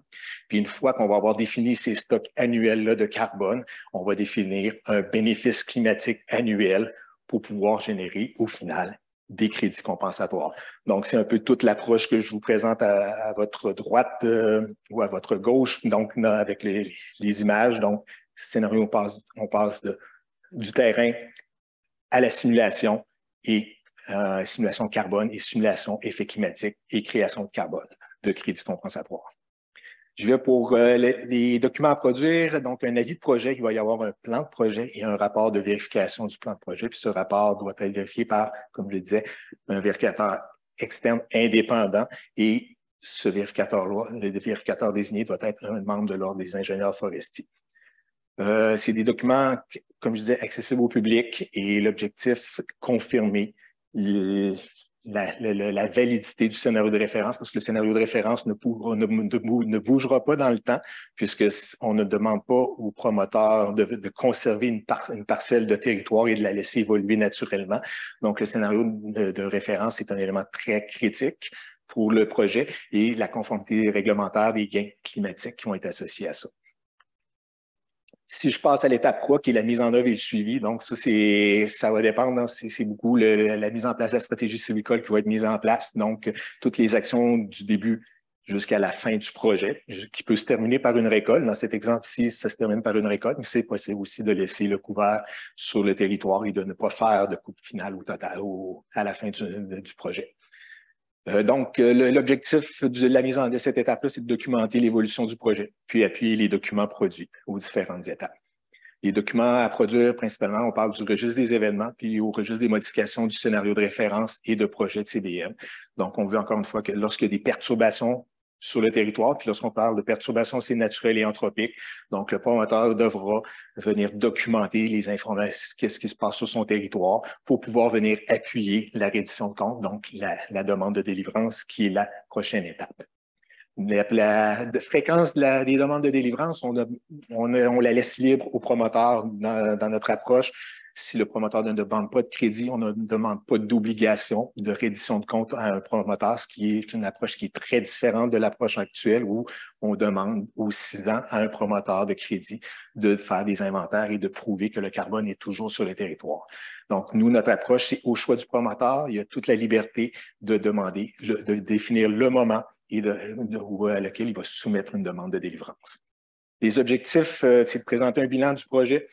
Puis, une fois qu'on va avoir défini ces stocks annuels-là de carbone, on va définir un bénéfice climatique annuel pour pouvoir générer, au final, des crédits compensatoires. Donc, c'est un peu toute l'approche que je vous présente à votre droite ou à votre gauche, donc avec les images. Donc, scénario, on passe du terrain à la simulation et simulation carbone et simulation effet climatique et création de carbone, de crédits compensatoires. Je vais pour les documents à produire. Donc, un avis de projet, il va y avoir un plan de projet et un rapport de vérification du plan de projet. Puis ce rapport doit être vérifié par, comme je le disais, un vérificateur externe indépendant. Et ce vérificateur-là, le vérificateur désigné, doit être un membre de l'Ordre des ingénieurs forestiers. C'est des documents, comme je disais, accessibles au public et l'objectif confirmé, la validité du scénario de référence, parce que le scénario de référence ne bougera pas dans le temps, puisqu'on ne demande pas au promoteur de conserver une parcelle de territoire et de la laisser évoluer naturellement. Donc, le scénario de référence est un élément très critique pour le projet et la conformité réglementaire des gains climatiques qui vont être associés à ça. Si je passe à l'étape 3, qui est la mise en œuvre et le suivi, donc ça va dépendre, c'est beaucoup la mise en place de la stratégie sylvicole qui va être mise en place, donc toutes les actions du début jusqu'à la fin du projet, qui peut se terminer par une récolte. Dans cet exemple-ci, ça se termine par une récolte, mais c'est possible aussi de laisser le couvert sur le territoire et de ne pas faire de coupe finale au total à la fin du projet. Donc, l'objectif de la mise en de cette étape-là, c'est de documenter l'évolution du projet, puis appuyer les documents produits aux différentes étapes. Les documents à produire, principalement, on parle du registre des événements, puis au registre des modifications du scénario de référence et de projet de CBM. Donc, on veut encore une fois que lorsqu'il y a des perturbations sur le territoire, puis lorsqu'on parle de perturbations, c'est naturel et anthropique. Donc, le promoteur devra venir documenter les informations, qu'est-ce qui se passe sur son territoire pour pouvoir venir appuyer la reddition de compte, donc la demande de délivrance qui est la prochaine étape. La fréquence des demandes de délivrance, on la laisse libre au promoteur dans notre approche. Si le promoteur ne demande pas de crédit, on ne demande pas d'obligation de reddition de compte à un promoteur, ce qui est une approche qui est très différente de l'approche actuelle où on demande aux 6 ans à un promoteur de crédit de faire des inventaires et de prouver que le carbone est toujours sur le territoire. Donc, nous, notre approche, c'est au choix du promoteur. Il y a toute la liberté de demander, de définir le moment et à laquelle il va soumettre une demande de délivrance. Les objectifs, c'est de présenter un bilan du projet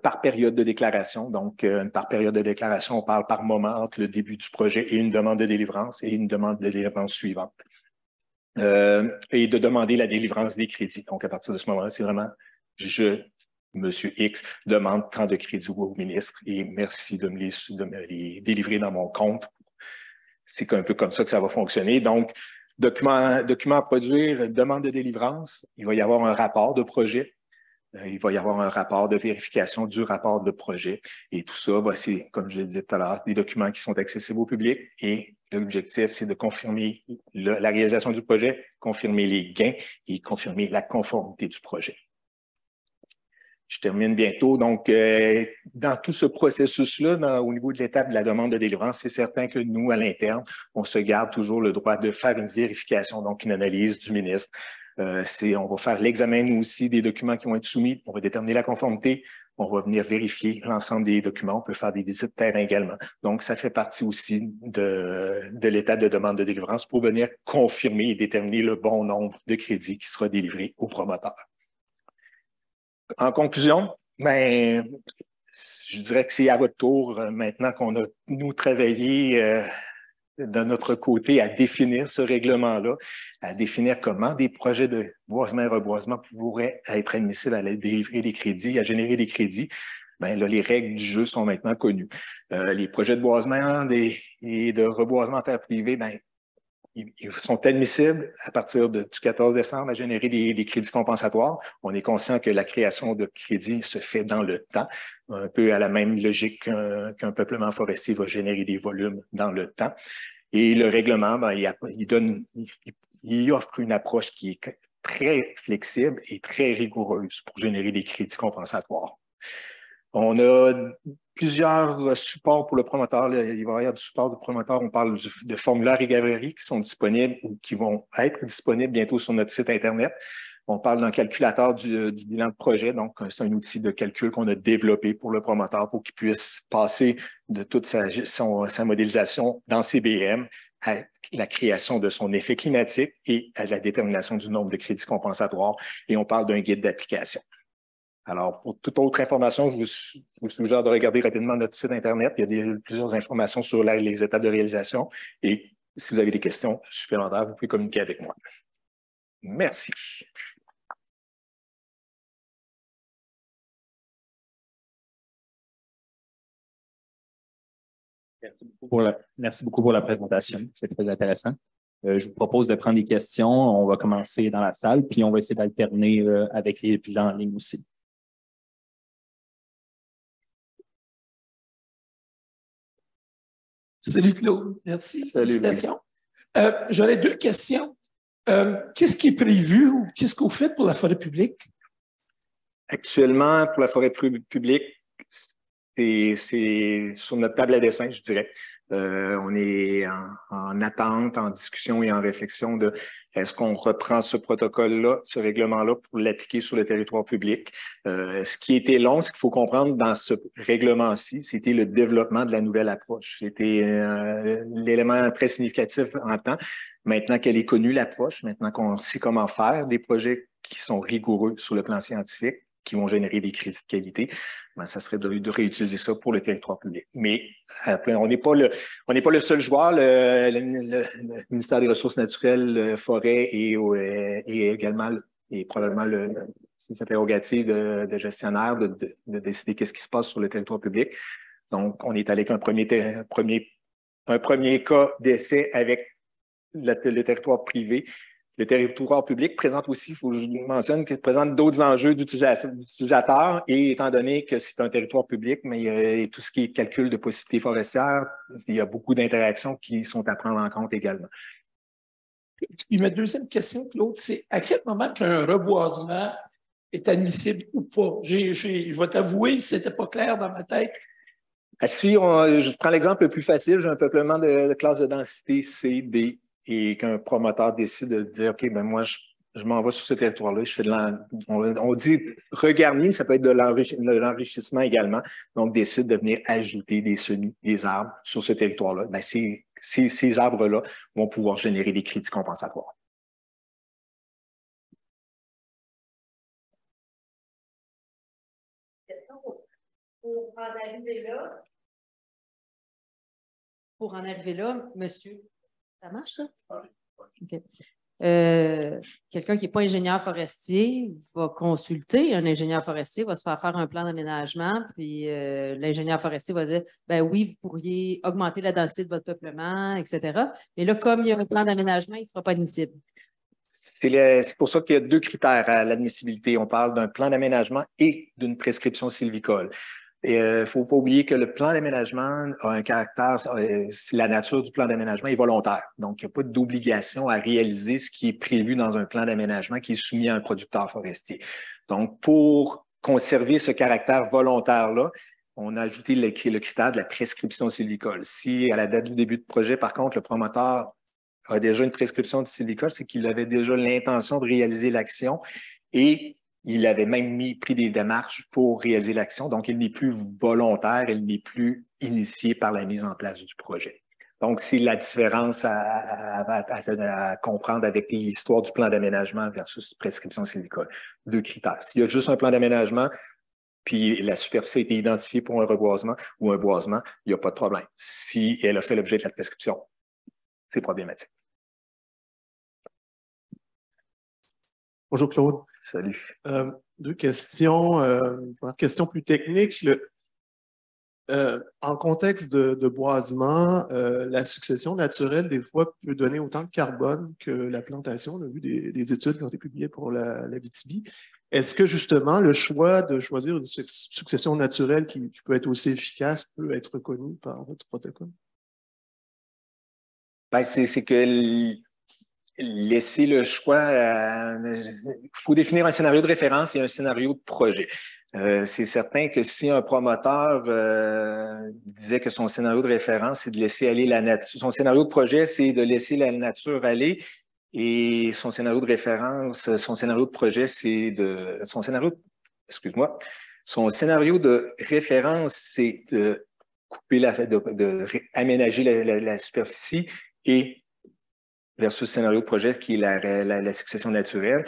par période de déclaration. Donc, par période de déclaration, on parle par moment entre le début du projet et une demande de délivrance et une demande de délivrance suivante. Et de demander la délivrance des crédits. Donc, à partir de ce moment-là, c'est vraiment Monsieur X, demande tant de crédits au ministre et merci de me les délivrer dans mon compte. C'est un peu comme ça que ça va fonctionner. Donc, document à produire, demande de délivrance, il va y avoir un rapport de projet, il va y avoir un rapport de vérification du rapport de projet et tout ça, c'est, comme je le disais tout à l'heure, des documents qui sont accessibles au public et L'objectif, c'est de confirmer la réalisation du projet, confirmer les gains et confirmer la conformité du projet. Je termine bientôt. Donc, dans tout ce processus-là, au niveau de l'étape de la demande de délivrance, c'est certain que nous, à l'interne, on se garde toujours le droit de faire une vérification, donc une analyse du ministre. On va faire l'examen, nous aussi, des documents qui vont être soumis. On va déterminer la conformité. On va venir vérifier l'ensemble des documents. On peut faire des visites de terrain également. Donc, ça fait partie aussi de l'étape de demande de délivrance pour venir confirmer et déterminer le bon nombre de crédits qui sera délivré au promoteur. En conclusion, ben, je dirais que c'est à votre tour, maintenant qu'on a, nous, travaillé de notre côté à définir ce règlement-là, à définir comment des projets de boisement et reboisement pourraient être admissibles à délivrer des crédits, à générer des crédits. Ben là, les règles du jeu sont maintenant connues. Les projets de boisement et de reboisement en terre privée, ben, ils sont admissibles à partir du 14 décembre à générer des crédits compensatoires. On est conscient que la création de crédits se fait dans le temps, un peu à la même logique qu'un peuplement forestier va générer des volumes dans le temps. Et le règlement, ben, il offre une approche qui est très flexible et très rigoureuse pour générer des crédits compensatoires. On a plusieurs supports pour le promoteur. Il va y avoir du support du promoteur. On parle de formulaires et gaveries qui sont disponibles ou qui vont être disponibles bientôt sur notre site Internet. On parle d'un calculateur du bilan de projet. Donc, c'est un outil de calcul qu'on a développé pour le promoteur pour qu'il puisse passer de toute sa modélisation dans CBM à la création de son effet climatique et à la détermination du nombre de crédits compensatoires. Et on parle d'un guide d'application. Alors, pour toute autre information, je vous suggère de regarder rapidement notre site Internet. Il y a plusieurs informations sur les étapes de réalisation. Et si vous avez des questions supplémentaires, vous pouvez communiquer avec moi. Merci. Merci beaucoup pour la présentation. C'est très intéressant. Je vous propose de prendre des questions. On va commencer dans la salle, puis on va essayer d'alterner avec les gens en ligne aussi. Salut Claude, merci. Salut. Félicitations. J'aurais deux questions. Qu'est-ce qui est prévu ou qu'est-ce que vous faites pour la forêt publique? Actuellement, pour la forêt publique, c'est sur notre table à dessin, je dirais. On est en attente, en discussion et en réflexion de est-ce qu'on reprend ce protocole-là, ce règlement-là pour l'appliquer sur le territoire public. Ce qui était long, ce qu'il faut comprendre dans ce règlement-ci, c'était le développement de la nouvelle approche. C'était l'élément très significatif en temps. Maintenant qu'elle est connue, l'approche, maintenant qu'on sait comment faire des projets qui sont rigoureux sur le plan scientifique, qui vont générer des crédits de qualité, ben, ça serait de réutiliser ça pour le territoire public. Mais après, on n'est pas le seul joueur. Le ministère des Ressources naturelles, Forêts et également et probablement ses prérogatives de gestionnaire de décider qu'est-ce qui se passe sur le territoire public. Donc, on est allé avec un premier cas d'essai avec le territoire privé. Le territoire public présente aussi, il faut que je mentionne, qu'il présente d'autres enjeux d'utilisateurs et étant donné que c'est un territoire public, mais il y a tout ce qui est calcul de possibilités forestières, il y a beaucoup d'interactions qui sont à prendre en compte également. Et ma deuxième question, Claude, c'est à quel moment qu'un reboisement est admissible ou pas? Je vais t'avouer, ce n'était pas clair dans ma tête. Si je prends l'exemple le plus facile, j'ai un peuplement de classe de densité C, D, et qu'un promoteur décide de dire, OK, ben moi, je m'en vais sur ce territoire-là, je fais on dit regarder, ça peut être de l'enrichissement également, donc décide de venir ajouter des semis, des arbres sur ce territoire-là. Ben, ces arbres-là vont pouvoir générer des crédits compensatoires. Pour en arriver là, monsieur, ça marche ça? OK. Quelqu'un qui n'est pas ingénieur forestier va consulter un ingénieur forestier, va se faire un plan d'aménagement, puis l'ingénieur forestier va dire ben oui, vous pourriez augmenter la densité de votre peuplement, etc. Mais là, comme il y a un plan d'aménagement, il ne sera pas admissible. C'est pour ça qu'il y a deux critères à l'admissibilité. On parle d'un plan d'aménagement et d'une prescription sylvicole. ne faut pas oublier que le plan d'aménagement a un caractère, la nature du plan d'aménagement est volontaire. Donc, il n'y a pas d'obligation à réaliser ce qui est prévu dans un plan d'aménagement qui est soumis à un producteur forestier. Donc, pour conserver ce caractère volontaire-là, on a ajouté le critère de la prescription sylvicole. Si, à la date du début de projet, par contre, le promoteur a déjà une prescription de sylvicole, c'est qu'il avait déjà l'intention de réaliser l'action et il avait même pris des démarches pour réaliser l'action. Donc, il n'est plus volontaire, il n'est plus initié par la mise en place du projet. Donc, c'est la différence à comprendre avec l'histoire du plan d'aménagement versus prescription sylvicole. 2 critères. S'il y a juste un plan d'aménagement, puis la superficie a été identifiée pour un reboisement ou un boisement, il n'y a pas de problème. Si elle a fait l'objet de la prescription, c'est problématique. Bonjour Claude. Salut. 2 questions. Une question plus technique. En contexte de boisement, la succession naturelle, des fois, peut donner autant de carbone que la plantation. On a vu des études qui ont été publiées pour la Abitibi. Est-ce que justement le choix de choisir une succession naturelle qui peut être aussi efficace peut être reconnu par votre protocole? Ben, c'est que laisser le choix, il faut définir un scénario de référence et un scénario de projet. C'est certain que si un promoteur disait que son scénario de référence, c'est de laisser aller la nature, son scénario de projet, c'est de laisser la nature aller, et son scénario de référence, son scénario de projet, c'est de... Son scénario de référence, c'est de couper aménager la superficie, et versus scénario de projet qui est la succession naturelle.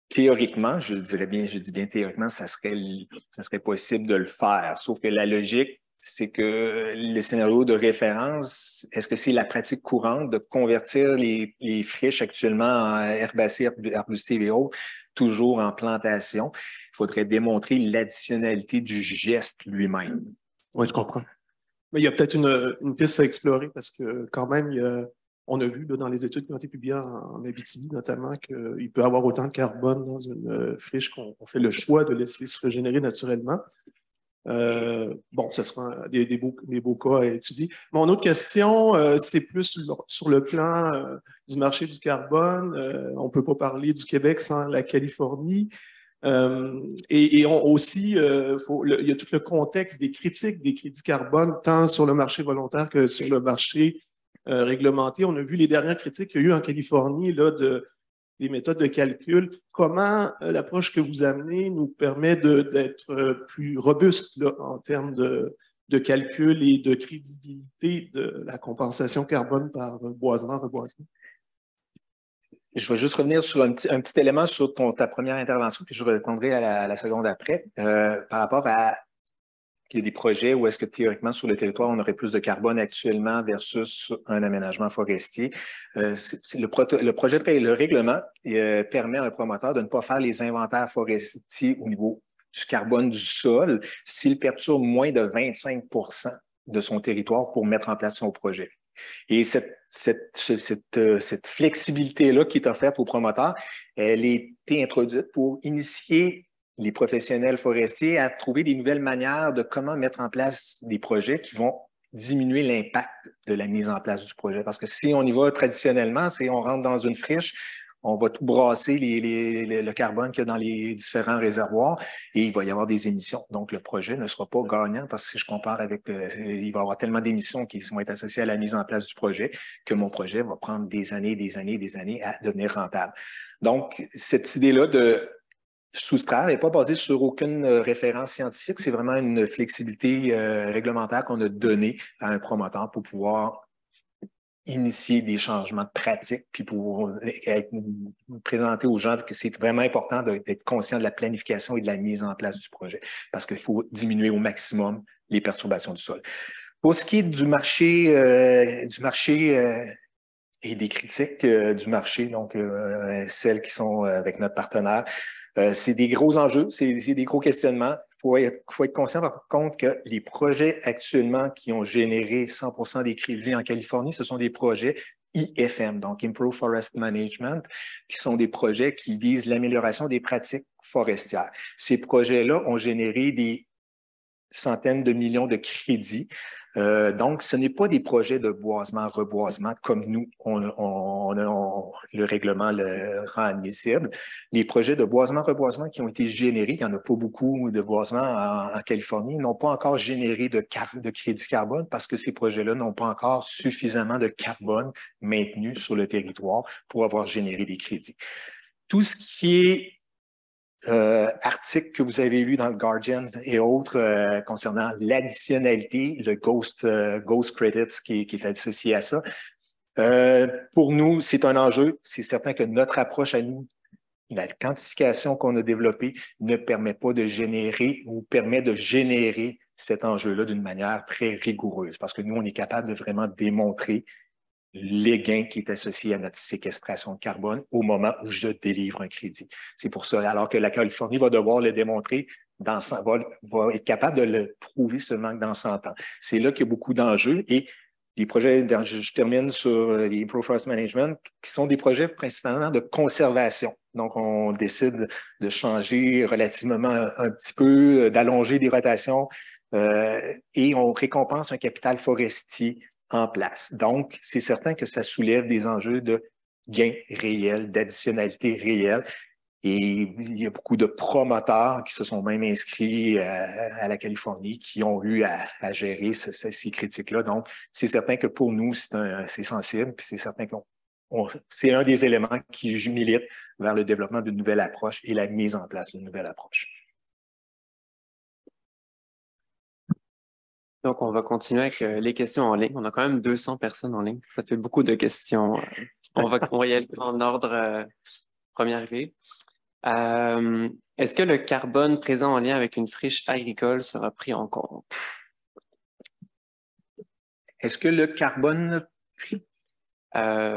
Théoriquement, je dis bien théoriquement, ça serait possible de le faire. Sauf que la logique, c'est que le scénario de référence, est-ce que c'est la pratique courante de convertir les friches actuellement en herbacées, arbustivées et autres, toujours en plantation? Il faudrait démontrer l'additionnalité du geste lui-même. Oui, je comprends. Mais il y a peut-être une piste à explorer parce que quand même, on a vu là, dans les études qui ont été publiées en Abitibi notamment qu'il peut y avoir autant de carbone dans une friche qu'on fait le choix de laisser se régénérer naturellement. Bon, ce sera des beaux cas à étudier. Mon autre question, c'est plus sur le plan du marché du carbone. On ne peut pas parler du Québec sans la Californie. Et aussi, il y a tout le contexte des critiques des crédits carbone, tant sur le marché volontaire que sur le marché réglementé. On a vu les dernières critiques qu'il y a eu en Californie là, des méthodes de calcul. Comment l'approche que vous amenez nous permet d'être plus robuste là, en termes de calcul et de crédibilité de la compensation carbone par boisement, reboisement? Je vais juste revenir sur un petit élément sur ta première intervention, puis je répondrai à la seconde après. Par rapport à il y a des projets où est-ce que théoriquement sur le territoire, on aurait plus de carbone actuellement versus un aménagement forestier. Le règlement permet à un promoteur de ne pas faire les inventaires forestiers au niveau du carbone du sol s'il perturbe moins de 25 de son territoire pour mettre en place son projet. Et cette flexibilité-là qui est offerte aux promoteurs, elle a été introduite pour initier les professionnels forestiers à trouver des nouvelles manières de comment mettre en place des projets qui vont diminuer l'impact de la mise en place du projet. Parce que si on y va traditionnellement, c'est on rentre dans une friche, on va tout brasser le carbone qu'il y a dans les différents réservoirs et il va y avoir des émissions. Donc, le projet ne sera pas gagnant parce que si je compare avec, il va y avoir tellement d'émissions qui vont être associées à la mise en place du projet que mon projet va prendre des années à devenir rentable. Donc, cette idée-là de soustraire n'est pas basée sur aucune référence scientifique. C'est vraiment une flexibilité réglementaire qu'on a donnée à un promoteur pour pouvoir initier des changements de pratique, puis pour présenter aux gens que c'est vraiment important d'être conscient de la planification et de la mise en place du projet, parce qu'il faut diminuer au maximum les perturbations du sol. Pour ce qui est du marché et des critiques du marché, donc celles qui sont avec notre partenaire, c'est des gros enjeux, c'est des gros questionnements. Il faut être conscient par contre que les projets actuellement qui ont généré 100% des crédits en Californie, ce sont des projets IFM, donc Improved Forest Management, qui sont des projets qui visent l'amélioration des pratiques forestières. Ces projets-là ont généré des centaines de millions de crédits. Donc, ce n'est pas des projets de boisement, reboisement comme nous, le règlement le rend admissible. Les projets de boisement, reboisement qui ont été générés, il n'y en a pas beaucoup de boisement en Californie, n'ont pas encore généré de crédit carbone parce que ces projets-là n'ont pas encore suffisamment de carbone maintenu sur le territoire pour avoir généré des crédits. Tout ce qui est articles que vous avez lus dans le Guardian et autres concernant l'additionnalité, le Ghost Credits qui est associé à ça. Pour nous, c'est un enjeu. C'est certain que notre approche à nous, la quantification qu'on a développée ne permet pas de générer ou permet de générer cet enjeu-là d'une manière très rigoureuse parce que nous, on est capable de vraiment démontrer les gains qui est associé à notre séquestration de carbone au moment où je délivre un crédit. C'est pour ça, alors que la Californie va devoir le démontrer, va être capable de le prouver seulement dans 100 ans. C'est là qu'il y a beaucoup d'enjeux et les projets, je termine sur les Improved Forest Management, qui sont des projets principalement de conservation. Donc, on décide de changer relativement un petit peu, d'allonger des rotations et on récompense un capital forestier en place. Donc, c'est certain que ça soulève des enjeux de gains réels, d'additionnalité réelle. Et il y a beaucoup de promoteurs qui se sont même inscrits à la Californie, qui ont eu à gérer ces critiques-là. Donc, c'est certain que pour nous, c'est sensible, puis c'est certain que c'est un des éléments qui milite vers le développement d'une nouvelle approche et la mise en place d'une nouvelle approche. Donc, on va continuer avec les questions en ligne. On a quand même 200 personnes en ligne. Ça fait beaucoup de questions. On va y aller en ordre premier arrivé. Est-ce que le carbone présent en lien avec une friche agricole sera pris en compte? Est-ce que le carbone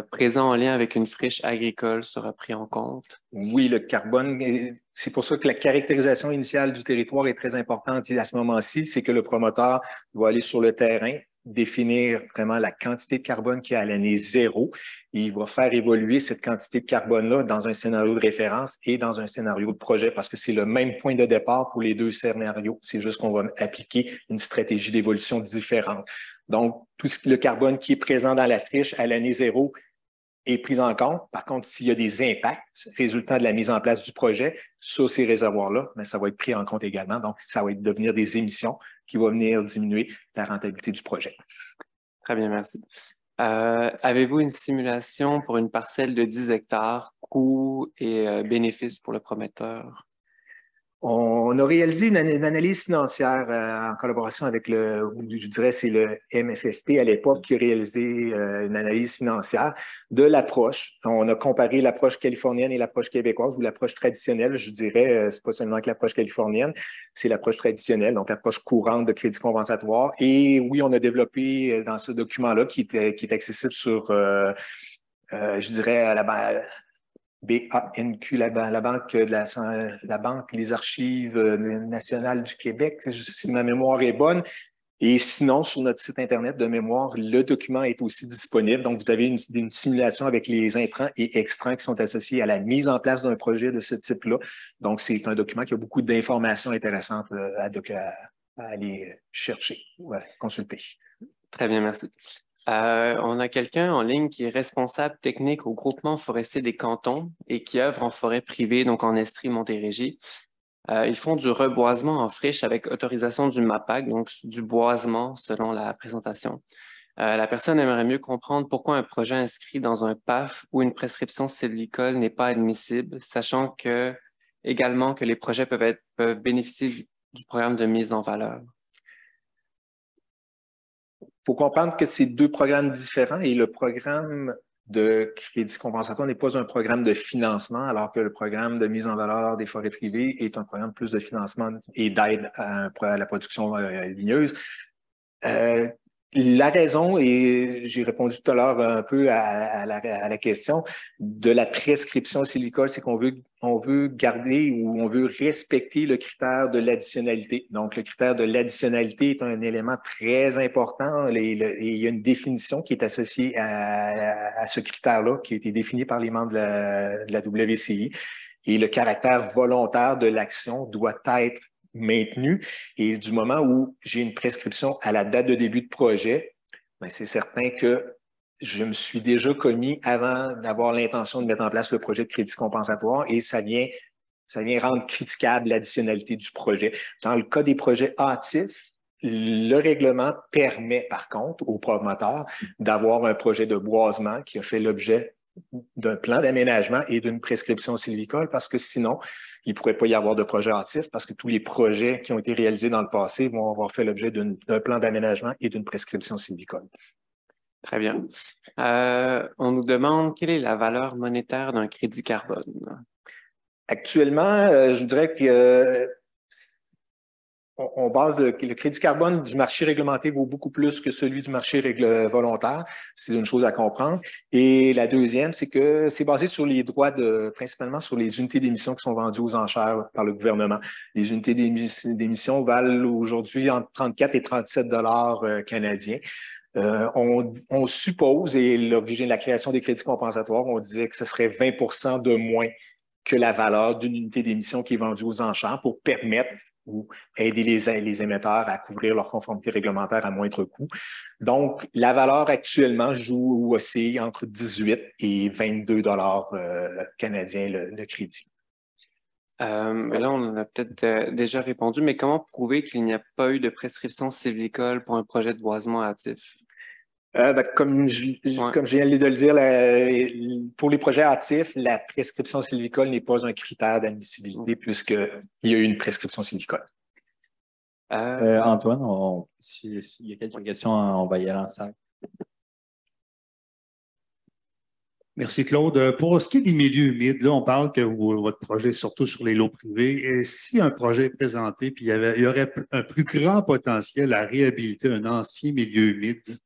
présent en lien avec une friche agricole sera pris en compte? Oui, le carbone, c'est pour ça que la caractérisation initiale du territoire est très importante à ce moment-ci, c'est que le promoteur doit aller sur le terrain, définir vraiment la quantité de carbone qu'il y a à l'année zéro. Et il va faire évoluer cette quantité de carbone-là dans un scénario de référence et dans un scénario de projet parce que c'est le même point de départ pour les deux scénarios. C'est juste qu'on va appliquer une stratégie d'évolution différente. Donc, tout le carbone qui est présent dans la friche à l'année zéro est pris en compte. Par contre, s'il y a des impacts résultant de la mise en place du projet sur ces réservoirs-là, mais ça va être pris en compte également. Donc, ça va devenir des émissions qui vont venir diminuer la rentabilité du projet. Très bien, merci. Avez-vous une simulation pour une parcelle de 10 hectares, coûts et bénéfices pour le prometteur? On a réalisé une analyse financière en collaboration avec je dirais, c'est le MFFP à l'époque qui a réalisé une analyse financière de l'approche. On a comparé l'approche californienne et l'approche québécoise ou l'approche traditionnelle, je dirais, c'est pas seulement que l'approche californienne, c'est l'approche traditionnelle, donc l'approche courante de crédit compensatoire. Et oui, on a développé dans ce document-là qui est accessible sur, je dirais, à la BANQ, la Banque des Archives nationales du Québec, si ma mémoire est bonne. Et sinon, sur notre site Internet de mémoire, le document est aussi disponible. Donc, vous avez une simulation avec les intrants et extrants qui sont associés à la mise en place d'un projet de ce type-là. Donc, c'est un document qui a beaucoup d'informations intéressantes à aller chercher ou à consulter. Très bien, merci. On a quelqu'un en ligne qui est responsable technique au groupement forestier des cantons et qui œuvre en forêt privée, donc en Estrie, Montérégie. Ils font du reboisement en friche avec autorisation du MAPAC, donc du boisement selon la présentation. La personne aimerait mieux comprendre pourquoi un projet inscrit dans un PAF ou une prescription sylvicole n'est pas admissible, sachant également que les projets peuvent bénéficier du programme de mise en valeur. Il faut comprendre que c'est deux programmes différents et le programme de crédit compensatoire n'est pas un programme de financement, alors que le programme de mise en valeur des forêts privées est un programme plus de financement et d'aide à la production ligneuse. La raison, et j'ai répondu tout à l'heure un peu à la question de la prescription sylvicole, c'est qu'on veut garder ou on veut respecter le critère de l'additionnalité. Donc, le critère de l'additionnalité est un élément très important. Il y a une définition qui est associée à ce critère-là, qui a été défini par les membres de la WCI. Et le caractère volontaire de l'action doit être maintenu. Et du moment où j'ai une prescription à la date de début de projet, bien, c'est certain que je me suis déjà commis avant d'avoir l'intention de mettre en place le projet de crédit compensatoire et ça vient rendre critiquable l'additionnalité du projet. Dans le cas des projets hâtifs, le règlement permet, par contre, aux promoteurs d'avoir un projet de boisement qui a fait l'objet d'un plan d'aménagement et d'une prescription sylvicole, parce que sinon, il ne pourrait pas y avoir de projet hâtif, parce que tous les projets qui ont été réalisés dans le passé vont avoir fait l'objet d'un plan d'aménagement et d'une prescription sylvicole. Très bien. On nous demande quelle est la valeur monétaire d'un crédit carbone? Actuellement, je dirais que on base le crédit carbone du marché réglementé vaut beaucoup plus que celui du marché volontaire. C'est une chose à comprendre. Et la deuxième, c'est que c'est basé sur les droits principalement sur les unités d'émission qui sont vendues aux enchères par le gouvernement. Les unités d'émission valent aujourd'hui entre 34 et 37 $ canadiens. On suppose, et l'origine de la création des crédits compensatoires, on disait que ce serait 20 % de moins que la valeur d'une unité d'émission qui est vendue aux enchères pour permettre ou aider les émetteurs à couvrir leur conformité réglementaire à moindre coût. Donc, la valeur actuellement joue ou oscille entre 18 et 22 $ canadiens le crédit. Là, on a peut-être déjà répondu, mais comment prouver qu'il n'y a pas eu de prescription sylvicole pour un projet de boisement hâtif? Comme je viens de le dire, pour les projets hâtifs, la prescription sylvicole n'est pas un critère d'admissibilité puisqu'il y a eu une prescription sylvicole. Antoine, s'il y a quelques questions, on va y aller ensemble. Merci, Claude. Pour ce qui est des milieux humides, là, on parle que votre projet est surtout sur les lots privés. Et si un projet est présenté puis il y aurait un plus grand potentiel à réhabiliter un ancien milieu humide,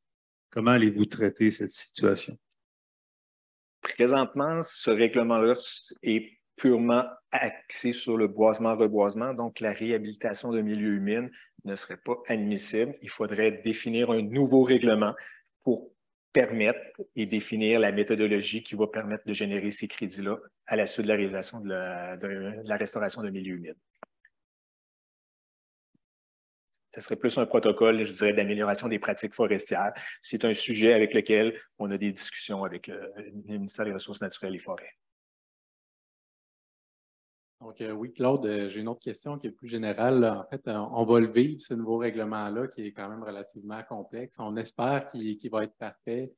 comment allez-vous traiter cette situation? Présentement, ce règlement-là est purement axé sur le boisement-reboisement, donc la réhabilitation de milieux humides ne serait pas admissible. Il faudrait définir un nouveau règlement pour permettre et définir la méthodologie qui va permettre de générer ces crédits-là à la suite de la réalisation de la restauration de milieux humides. Ce serait plus un protocole, je dirais, d'amélioration des pratiques forestières. C'est un sujet avec lequel on a des discussions avec le ministère des Ressources naturelles et forêts. Donc, oui, Claude, j'ai une autre question qui est plus générale. En fait, on va le vivre, ce nouveau règlement-là, qui est quand même relativement complexe. On espère qu'il va être parfait.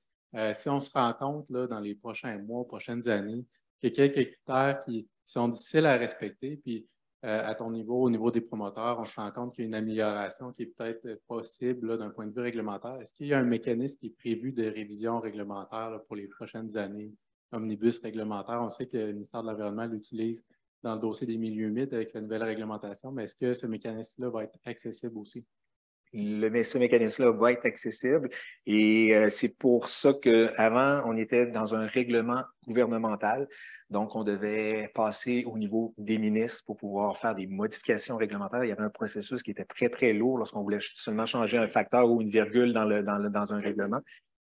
Si on se rend compte là, dans les prochains mois, prochaines années, qu'il y a quelques critères qui sont difficiles à respecter, puis à ton niveau, au niveau des promoteurs, on se rend compte qu'il y a une amélioration qui est peut-être possible d'un point de vue réglementaire. Est-ce qu'il y a un mécanisme qui est prévu de révision réglementaire là, pour les prochaines années, omnibus réglementaire? On sait que le ministère de l'Environnement l'utilise dans le dossier des milieux humides avec la nouvelle réglementation, mais est-ce que ce mécanisme-là va être accessible aussi? Ce mécanisme-là va être accessible et c'est pour ça qu'avant, on était dans un règlement gouvernemental. Donc, on devait passer au niveau des ministres pour pouvoir faire des modifications réglementaires. Il y avait un processus qui était très, très lourd lorsqu'on voulait seulement changer un facteur ou une virgule dans un règlement.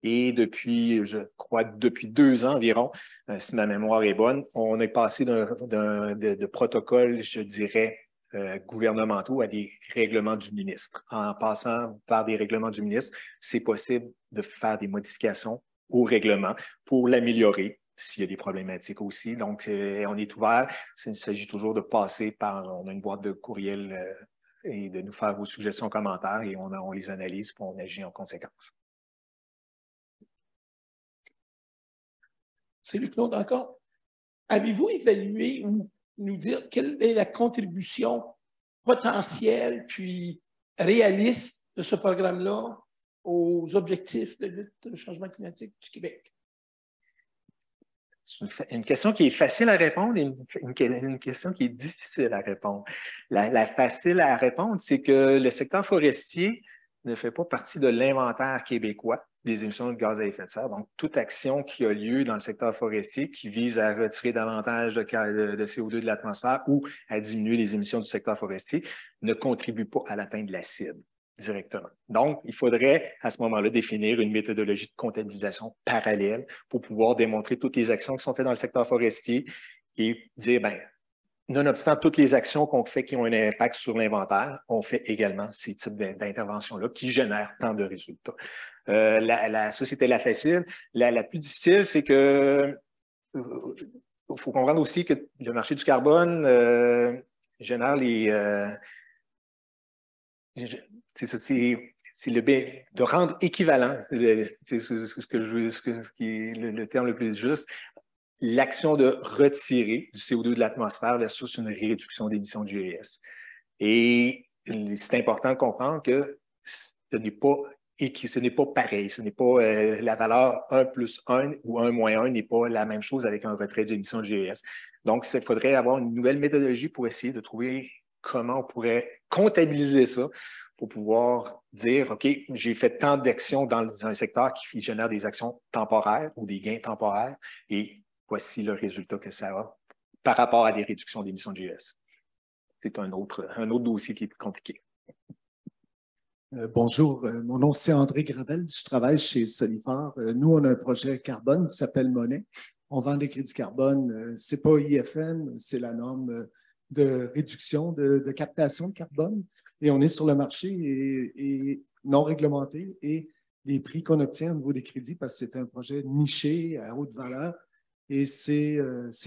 Et depuis, je crois, depuis 2 ans environ, si ma mémoire est bonne, on est passé de protocoles, je dirais, gouvernementaux à des règlements du ministre. En passant par des règlements du ministre, c'est possible de faire des modifications au règlement pour l'améliorer s'il y a des problématiques aussi. Donc, on est ouvert. Il s'agit toujours de passer on a une boîte de courriel et de nous faire vos suggestions, commentaires et on les analyse et on agit en conséquence. Salut Claude, encore. Avez-vous évalué ou nous dire quelle est la contribution potentielle puis réaliste de ce programme-là aux objectifs de lutte au changement climatique du Québec? C'est une question qui est facile à répondre et une question qui est difficile à répondre. La facile à répondre, c'est que le secteur forestier ne fait pas partie de l'inventaire québécois des émissions de gaz à effet de serre. Donc, toute action qui a lieu dans le secteur forestier qui vise à retirer davantage de CO2 de l'atmosphère ou à diminuer les émissions du secteur forestier ne contribue pas à l'atteinte de la cible directement. Donc, il faudrait à ce moment-là définir une méthodologie de comptabilisation parallèle pour pouvoir démontrer toutes les actions qui sont faites dans le secteur forestier et dire, bien, nonobstant toutes les actions qu'on fait qui ont un impact sur l'inventaire, on fait également ces types d'interventions-là qui génèrent tant de résultats. Ça, c'était la facile. La plus difficile, c'est que il faut comprendre aussi que le marché du carbone génère c'est de rendre équivalent, c'est ce qui est le terme le plus juste, l'action de retirer du CO2 de l'atmosphère versus une réduction d'émissions de GES. Et c'est important de comprendre que ce n'est pas pareil. Ce n'est pas la valeur 1 plus 1 ou 1 moins 1 n'est pas la même chose avec un retrait d'émissions de GES. Donc, il faudrait avoir une nouvelle méthodologie pour essayer de trouver comment on pourrait comptabiliser ça pour pouvoir dire, OK, j'ai fait tant d'actions dans un secteur qui génère des actions temporaires ou des gains temporaires et voici le résultat que ça a par rapport à des réductions d'émissions de GES. C'est un autre dossier qui est plus compliqué. Bonjour, mon nom c'est André Gravel, je travaille chez Solifar. Nous, on a un projet carbone qui s'appelle Monnaie. On vend des crédits carbone. Ce n'est pas IFM, c'est la norme de réduction, de captation de carbone. Et on est sur le marché et non réglementé. Et les prix qu'on obtient au niveau des crédits, parce que c'est un projet niché à haute valeur, et c'est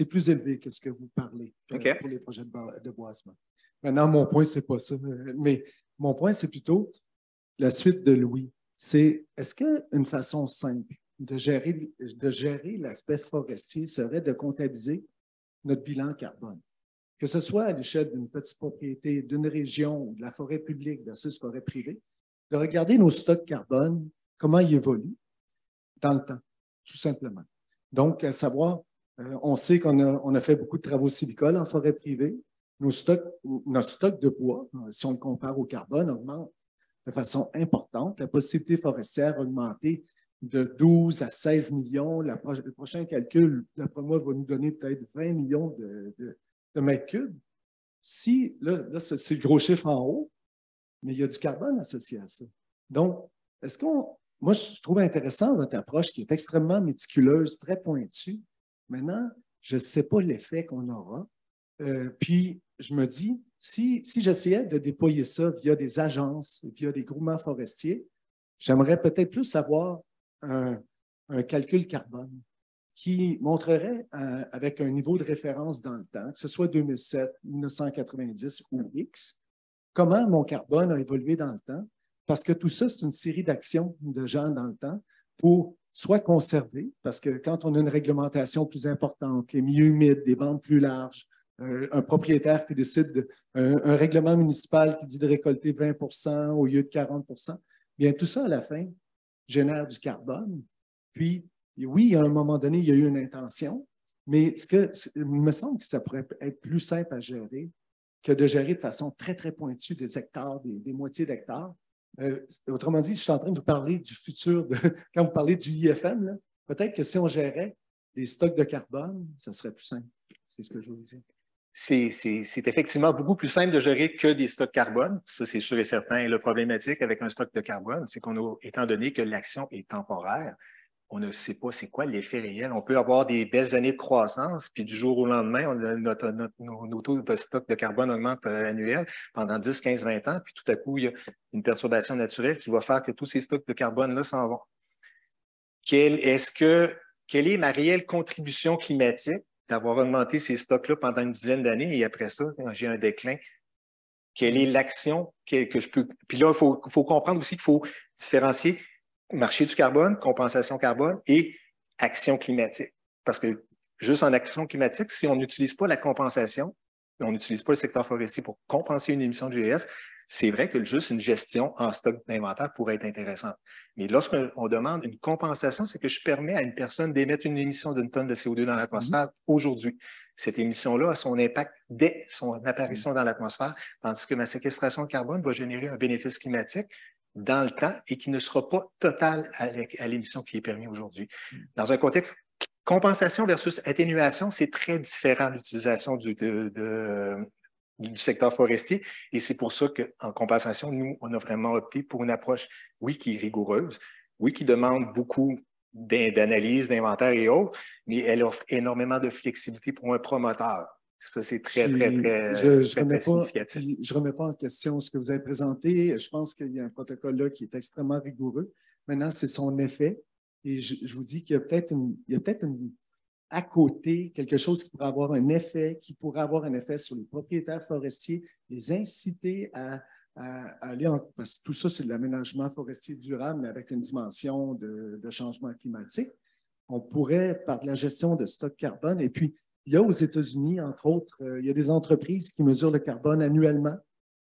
plus élevé que ce que vous parlez pour les projets de boisement. Maintenant, mon point, ce n'est pas ça. Mais mon point, c'est plutôt la suite de Louis. C'est, est-ce qu'une façon simple de gérer l'aspect forestier serait de comptabiliser notre bilan carbone? Que ce soit à l'échelle d'une petite propriété, d'une région, de la forêt publique versus forêt privée, de regarder nos stocks carbone, comment ils évoluent dans le temps, tout simplement. Donc, à savoir, on sait qu'on a fait beaucoup de travaux silicoles en forêt privée. Notre stock de bois, si on le compare au carbone, augmente de façon importante. La possibilité forestière a augmenté de 12 à 16 millions. Le prochain calcul, d'après moi, va nous donner peut-être 20 millions de mètres cubes. Si, là c'est le gros chiffre en haut, mais il y a du carbone associé à ça. Donc, moi, je trouve intéressant votre approche qui est extrêmement méticuleuse, très pointue. Maintenant, je ne sais pas l'effet qu'on aura. Puis, je me dis, si j'essayais de déployer ça via des agences, via des groupements forestiers, j'aimerais peut-être plus avoir un calcul carbone qui montrerait avec un niveau de référence dans le temps, que ce soit 2007, 1990 ou X, comment mon carbone a évolué dans le temps, parce que tout ça, c'est une série d'actions de gens dans le temps pour soit conserver, parce que quand on a une réglementation plus importante, les milieux humides, des bandes plus larges, un propriétaire qui décide, un règlement municipal qui dit de récolter 20 au lieu de 40 bien tout ça, à la fin, génère du carbone. Puis, oui, à un moment donné, il y a eu une intention, mais il me semble que ça pourrait être plus simple à gérer que de gérer de façon très, très pointue des hectares, des moitiés d'hectares. Autrement dit, je suis en train de vous parler du futur, quand vous parlez du IFM, peut-être que si on gérait des stocks de carbone, ça serait plus simple. C'est ce que je veux vous dire. C'est effectivement beaucoup plus simple de gérer que des stocks carbone. Ça, c'est sûr et certain. Et le problématique avec un stock de carbone, c'est étant donné que l'action est temporaire, on ne sait pas c'est quoi l'effet réel. On peut avoir des belles années de croissance, puis du jour au lendemain, nos taux de stock de carbone augmentent annuels pendant 10, 15, 20 ans, puis tout à coup, il y a une perturbation naturelle qui va faire que tous ces stocks de carbone-là s'en vont. Quelle est ma réelle contribution climatique d'avoir augmenté ces stocks-là pendant une dizaine d'années et après ça, quand j'ai un déclin? Quelle est l'action que je peux... Puis là, il faut comprendre aussi qu'il faut différencier marché du carbone, compensation carbone et action climatique. Parce que juste en action climatique, si on n'utilise pas la compensation, on n'utilise pas le secteur forestier pour compenser une émission de GES, c'est vrai que juste une gestion en stock d'inventaire pourrait être intéressante. Mais lorsqu'on demande une compensation, c'est que je permets à une personne d'émettre une émission d'une tonne de CO2 dans l'atmosphère aujourd'hui. Cette émission-là a son impact dès son apparition dans l'atmosphère, tandis que ma séquestration de carbone va générer un bénéfice climatique dans le temps et qui ne sera pas total à l'émission qui est permise aujourd'hui. Dans un contexte compensation versus atténuation, c'est très différent l'utilisation du secteur forestier et c'est pour ça qu'en compensation, nous, on a vraiment opté pour une approche, oui, qui est rigoureuse, oui, qui demande beaucoup d'analyse, d'inventaire et autres, mais elle offre énormément de flexibilité pour un promoteur. Ça, c'est très, très significatif. Je ne remets pas en question ce que vous avez présenté. Je pense qu'il y a un protocole là qui est extrêmement rigoureux. Maintenant, c'est son effet. Et je vous dis qu'il y a peut-être à côté quelque chose qui pourrait avoir un effet, sur les propriétaires forestiers, les inciter à aller parce que tout ça, c'est de l'aménagement forestier durable, mais avec une dimension de changement climatique. On pourrait, par de la gestion de stock carbone, et puis il y a aux États-Unis, entre autres, il y a des entreprises qui mesurent le carbone annuellement,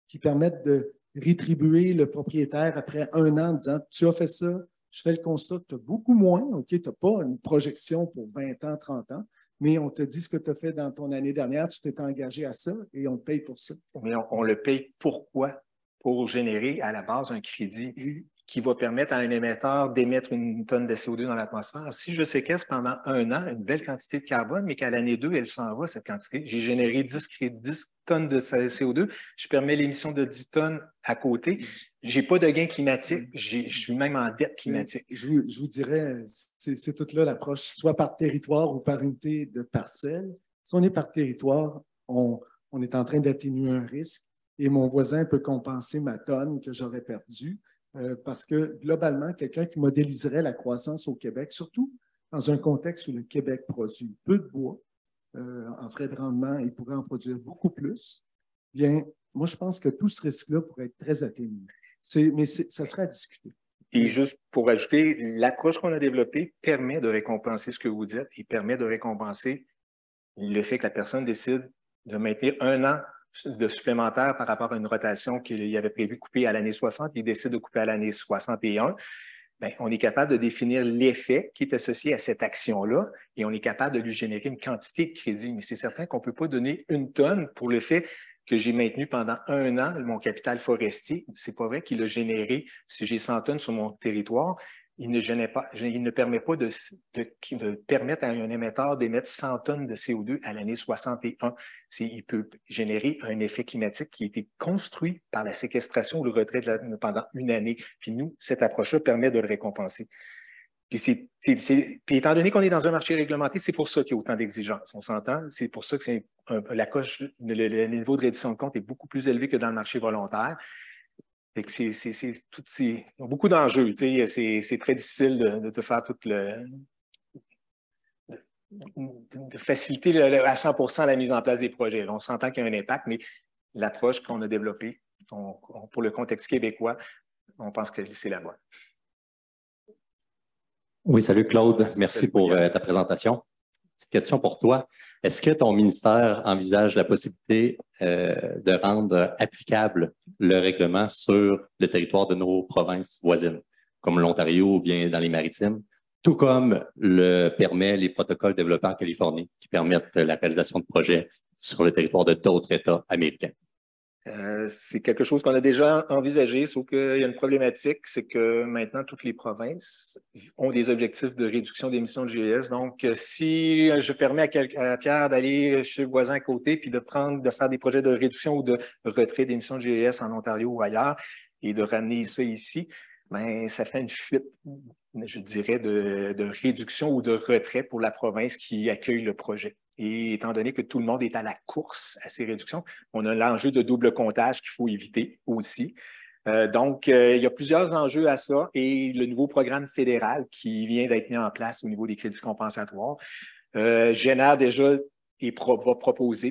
qui permettent de rétribuer le propriétaire après 1 an en disant « Tu as fait ça, je fais le constat que tu as beaucoup moins, OK, tu n'as pas une projection pour 20 ans, 30 ans, mais on te dit ce que tu as fait dans ton année dernière, tu t'es engagé à ça et on te paye pour ça. » Mais on le paye pourquoi? Pour générer à la base un crédit qui va permettre à un émetteur d'émettre 1 tonne de CO2 dans l'atmosphère. Si je séquestre pendant 1 an une belle quantité de carbone, mais qu'à l'année 2, elle s'en va, cette quantité, j'ai généré 10 tonnes de CO2, je permets l'émission de 10 tonnes à côté, je n'ai pas de gain climatique, je suis même en dette climatique. Je vous dirais, c'est toute là l'approche, soit par territoire ou par unité de parcelle. Si on est par territoire, on est en train d'atténuer un risque et mon voisin peut compenser ma tonne que j'aurais perdue. Parce que globalement, quelqu'un qui modéliserait la croissance au Québec, surtout dans un contexte où le Québec produit peu de bois, en frais de rendement, il pourrait en produire beaucoup plus, bien, moi, je pense que tout ce risque-là pourrait être très atténué. Mais ça sera à discuter. Et juste pour ajouter, l'approche qu'on a développée permet de récompenser ce que vous dites et permet de récompenser le fait que la personne décide de maintenir 1 an de supplémentaire par rapport à une rotation qu'il avait prévu couper à l'année 60, il décide de couper à l'année 61, bien, on est capable de définir l'effet qui est associé à cette action-là et on est capable de lui générer une quantité de crédit. Mais c'est certain qu'on ne peut pas donner 1 tonne pour le fait que j'ai maintenu pendant 1 an mon capital forestier. C'est pas vrai qu'il a généré, si j'ai 100 tonnes sur mon territoire, il ne permet pas de permettre à un émetteur d'émettre 100 tonnes de CO2 à l'année 61. Il peut générer un effet climatique qui a été construit par la séquestration ou le retrait pendant 1 année. Puis nous, cette approche-là permet de le récompenser. Puis étant donné qu'on est dans un marché réglementé, c'est pour ça qu'il y a autant d'exigences. On s'entend, c'est pour ça que le niveau de reddition de compte est beaucoup plus élevé que dans le marché volontaire. Il y a beaucoup d'enjeux. C'est très difficile de faire tout de faciliter à 100% la mise en place des projets. On s'entend qu'il y a un impact, mais l'approche qu'on a développée pour le contexte québécois, on pense que c'est la bonne. Oui, salut Claude. Merci pour ta présentation. Petite question pour toi. Est-ce que ton ministère envisage la possibilité de rendre applicable le règlement sur le territoire de nos provinces voisines, comme l'Ontario ou bien dans les Maritimes, tout comme le permet les protocoles développés en Californie qui permettent la réalisation de projets sur le territoire de d'autres États américains? C'est quelque chose qu'on a déjà envisagé, sauf qu'il y a une problématique, c'est que maintenant, toutes les provinces ont des objectifs de réduction d'émissions de GES. Donc, si je permets à Pierre d'aller chez le voisin à côté puis de faire des projets de réduction ou de retrait d'émissions de GES en Ontario ou ailleurs et de ramener ça ici, bien, ça fait une fuite, je dirais, de réduction ou de retrait pour la province qui accueille le projet. Et étant donné que tout le monde est à la course à ces réductions, on a l'enjeu de double comptage qu'il faut éviter aussi. Donc, il y a plusieurs enjeux à ça et le nouveau programme fédéral qui vient d'être mis en place au niveau des crédits compensatoires génère déjà et va proposer,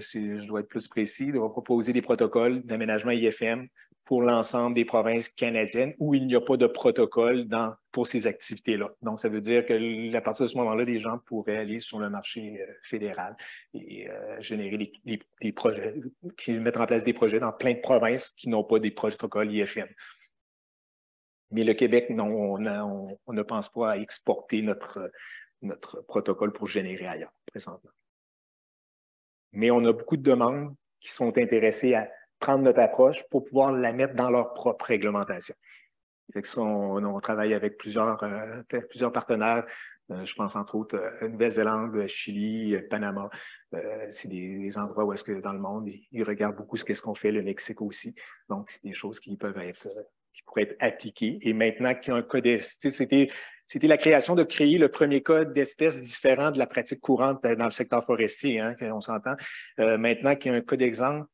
si je dois être plus précis, va proposer des protocoles d'aménagement IFM pour l'ensemble des provinces canadiennes où il n'y a pas de protocole pour ces activités-là. Donc, ça veut dire qu'à partir de ce moment-là, les gens pourraient aller sur le marché fédéral et générer des projets, mettre en place des projets dans plein de provinces qui n'ont pas des protocoles IFM. Mais le Québec, non, on ne pense pas à exporter notre protocole pour générer ailleurs, présentement. Mais on a beaucoup de demandes qui sont intéressées à prendre notre approche pour pouvoir la mettre dans leur propre réglementation. Fait que ça, on travaille avec plusieurs partenaires. Je pense entre autres Nouvelle-Zélande, Chili, Panama. C'est des endroits où est-ce que dans le monde, ils regardent beaucoup ce qu'on fait, le Mexique aussi. Donc, c'est des choses qui pourraient être appliquées. Et maintenant qu'il y a un code, c'était la création de créer le premier code d'espèces différent de la pratique courante dans le secteur forestier, hein, on s'entend. Maintenant qu'il y a un cas d'exemple,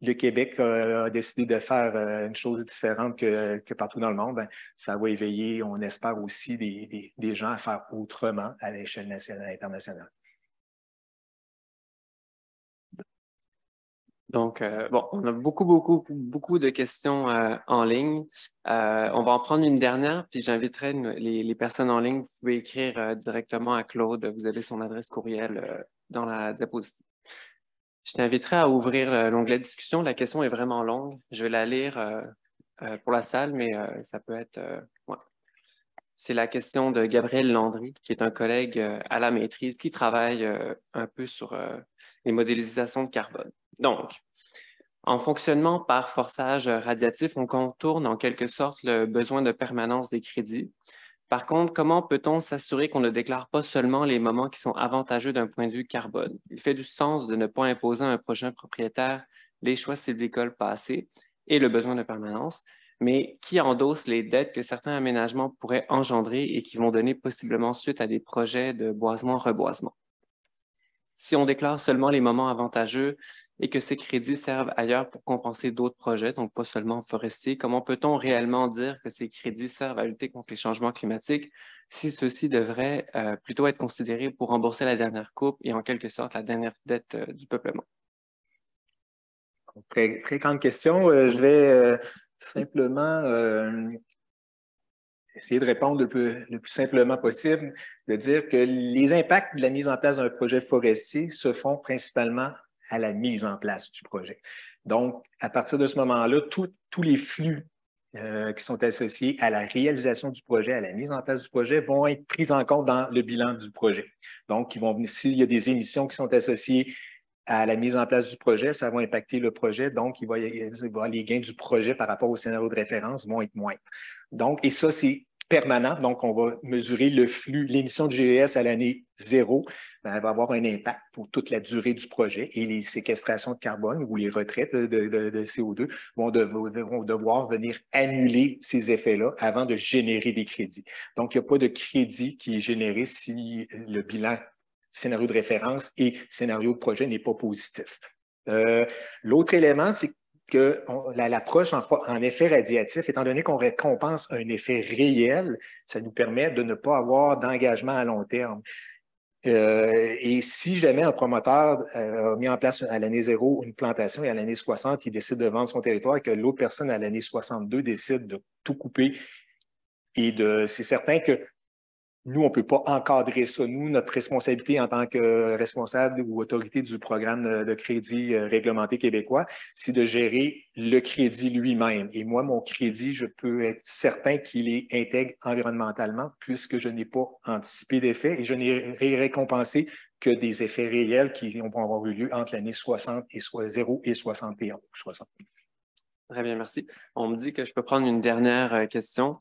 le Québec a décidé de faire une chose différente que partout dans le monde. Ben, ça va éveiller, on espère aussi, des gens à faire autrement à l'échelle nationale et internationale. Donc, bon, on a beaucoup de questions en ligne. On va en prendre une dernière, puis j'inviterai les personnes en ligne. Vous pouvez écrire directement à Claude. Vous avez son adresse courriel dans la diapositive. Je t'inviterai à ouvrir l'onglet discussion. La question est vraiment longue. Je vais la lire pour la salle, mais ça peut être... ouais. C'est la question de Gabriel Landry, qui est un collègue à la maîtrise qui travaille un peu sur les modélisations de carbone. Donc, en fonctionnement par forçage radiatif, on contourne en quelque sorte le besoin de permanence des crédits. Par contre, comment peut-on s'assurer qu'on ne déclare pas seulement les moments qui sont avantageux d'un point de vue carbone? Il fait du sens de ne pas imposer à un prochain propriétaire les choix sylvicoles passés et le besoin de permanence, mais qui endosse les dettes que certains aménagements pourraient engendrer et qui vont donner possiblement suite à des projets de boisement-reboisement. Si on déclare seulement les moments avantageux et que ces crédits servent ailleurs pour compenser d'autres projets, donc pas seulement forestiers, comment peut-on réellement dire que ces crédits servent à lutter contre les changements climatiques si ceux-ci devraient plutôt être considérés pour rembourser la dernière coupe et en quelque sorte la dernière dette du peuplement? Très grande question. Je vais simplement essayer de répondre le plus simplement possible, de dire que les impacts de la mise en place d'un projet forestier se font principalement à la mise en place du projet. Donc, à partir de ce moment-là, tous les flux qui sont associés à la réalisation du projet, à la mise en place du projet, vont être pris en compte dans le bilan du projet. Donc, s'il y a des émissions qui sont associées à la mise en place du projet, ça va impacter le projet. Donc, les gains du projet par rapport au scénario de référence vont être moindres. Donc, et ça, c'est permanent. Donc, on va mesurer le flux, l'émission de GES à l'année 0. Ben, elle va avoir un impact pour toute la durée du projet et les séquestrations de carbone ou les retraites de CO2 vont devoir venir annuler ces effets-là avant de générer des crédits. Donc, il n'y a pas de crédit qui est généré si le bilan scénario de référence et scénario de projet n'est pas positif. L'autre élément, c'est que l'approche en effet radiatif, étant donné qu'on récompense un effet réel, ça nous permet de ne pas avoir d'engagement à long terme. Et si jamais un promoteur a mis en place à l'année 0 une plantation et à l'année 60, il décide de vendre son territoire et que l'autre personne à l'année 62 décide de tout couper, c'est certain que nous, on ne peut pas encadrer ça. Nous, notre responsabilité en tant que responsable ou autorité du programme de crédit réglementé québécois, c'est de gérer le crédit lui-même. Et moi, mon crédit, je peux être certain qu'il est intègre environnementalement puisque je n'ai pas anticipé d'effets et je n'ai récompensé que des effets réels qui vont avoir eu lieu entre l'année 60 et 0 et 61. 60. Très bien, merci. On me dit que je peux prendre une dernière question.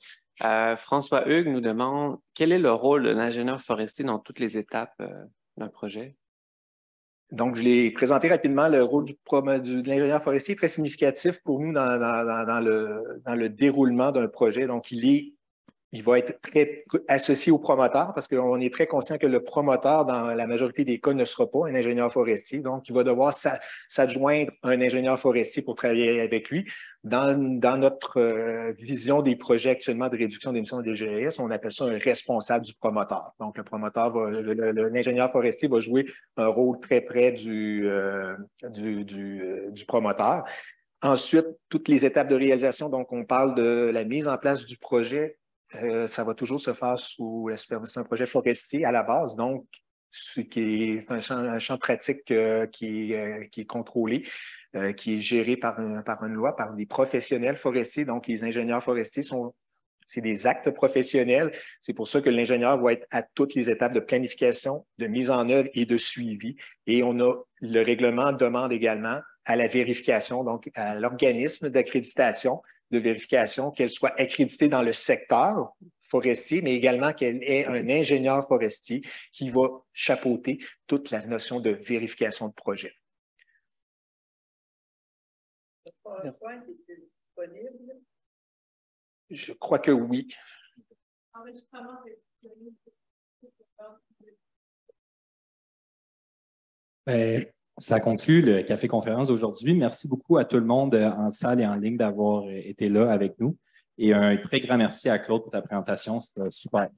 François Hugues nous demande quel est le rôle d'un ingénieur forestier dans toutes les étapes d'un projet? Donc, je l'ai présenté rapidement. Le rôle de l'ingénieur forestier est très significatif pour nous dans le déroulement d'un projet. Donc, il va être très associé au promoteur parce qu'on est très conscient que le promoteur, dans la majorité des cas, ne sera pas un ingénieur forestier. Donc, il va devoir s'adjoindre un ingénieur forestier pour travailler avec lui. Dans notre vision des projets actuellement de réduction d'émissions de GES, on appelle ça un responsable du promoteur. Donc, le promoteur, l'ingénieur forestier va jouer un rôle très près du promoteur. Ensuite, toutes les étapes de réalisation, donc on parle de la mise en place du projet. Ça va toujours se faire sous la supervision d'un projet forestier à la base, donc ce qui est un champ pratique qui est contrôlé, qui est géré par une loi, par des professionnels forestiers. Donc, les ingénieurs forestiers c'est des actes professionnels. C'est pour ça que l'ingénieur va être à toutes les étapes de planification, de mise en œuvre et de suivi. Et le règlement demande également à la vérification, donc à l'organisme d'accréditation, de vérification, qu'elle soit accréditée dans le secteur forestier, mais également qu'elle ait un ingénieur forestier qui va chapeauter toute la notion de vérification de projet. Le PowerPoint est disponible? Je crois que oui. Enregistrement, c'est Ben, ça conclut le Café Conférence d'aujourd'hui. Merci beaucoup à tout le monde en salle et en ligne d'avoir été là avec nous. Et un très grand merci à Claude pour ta présentation. C'était super.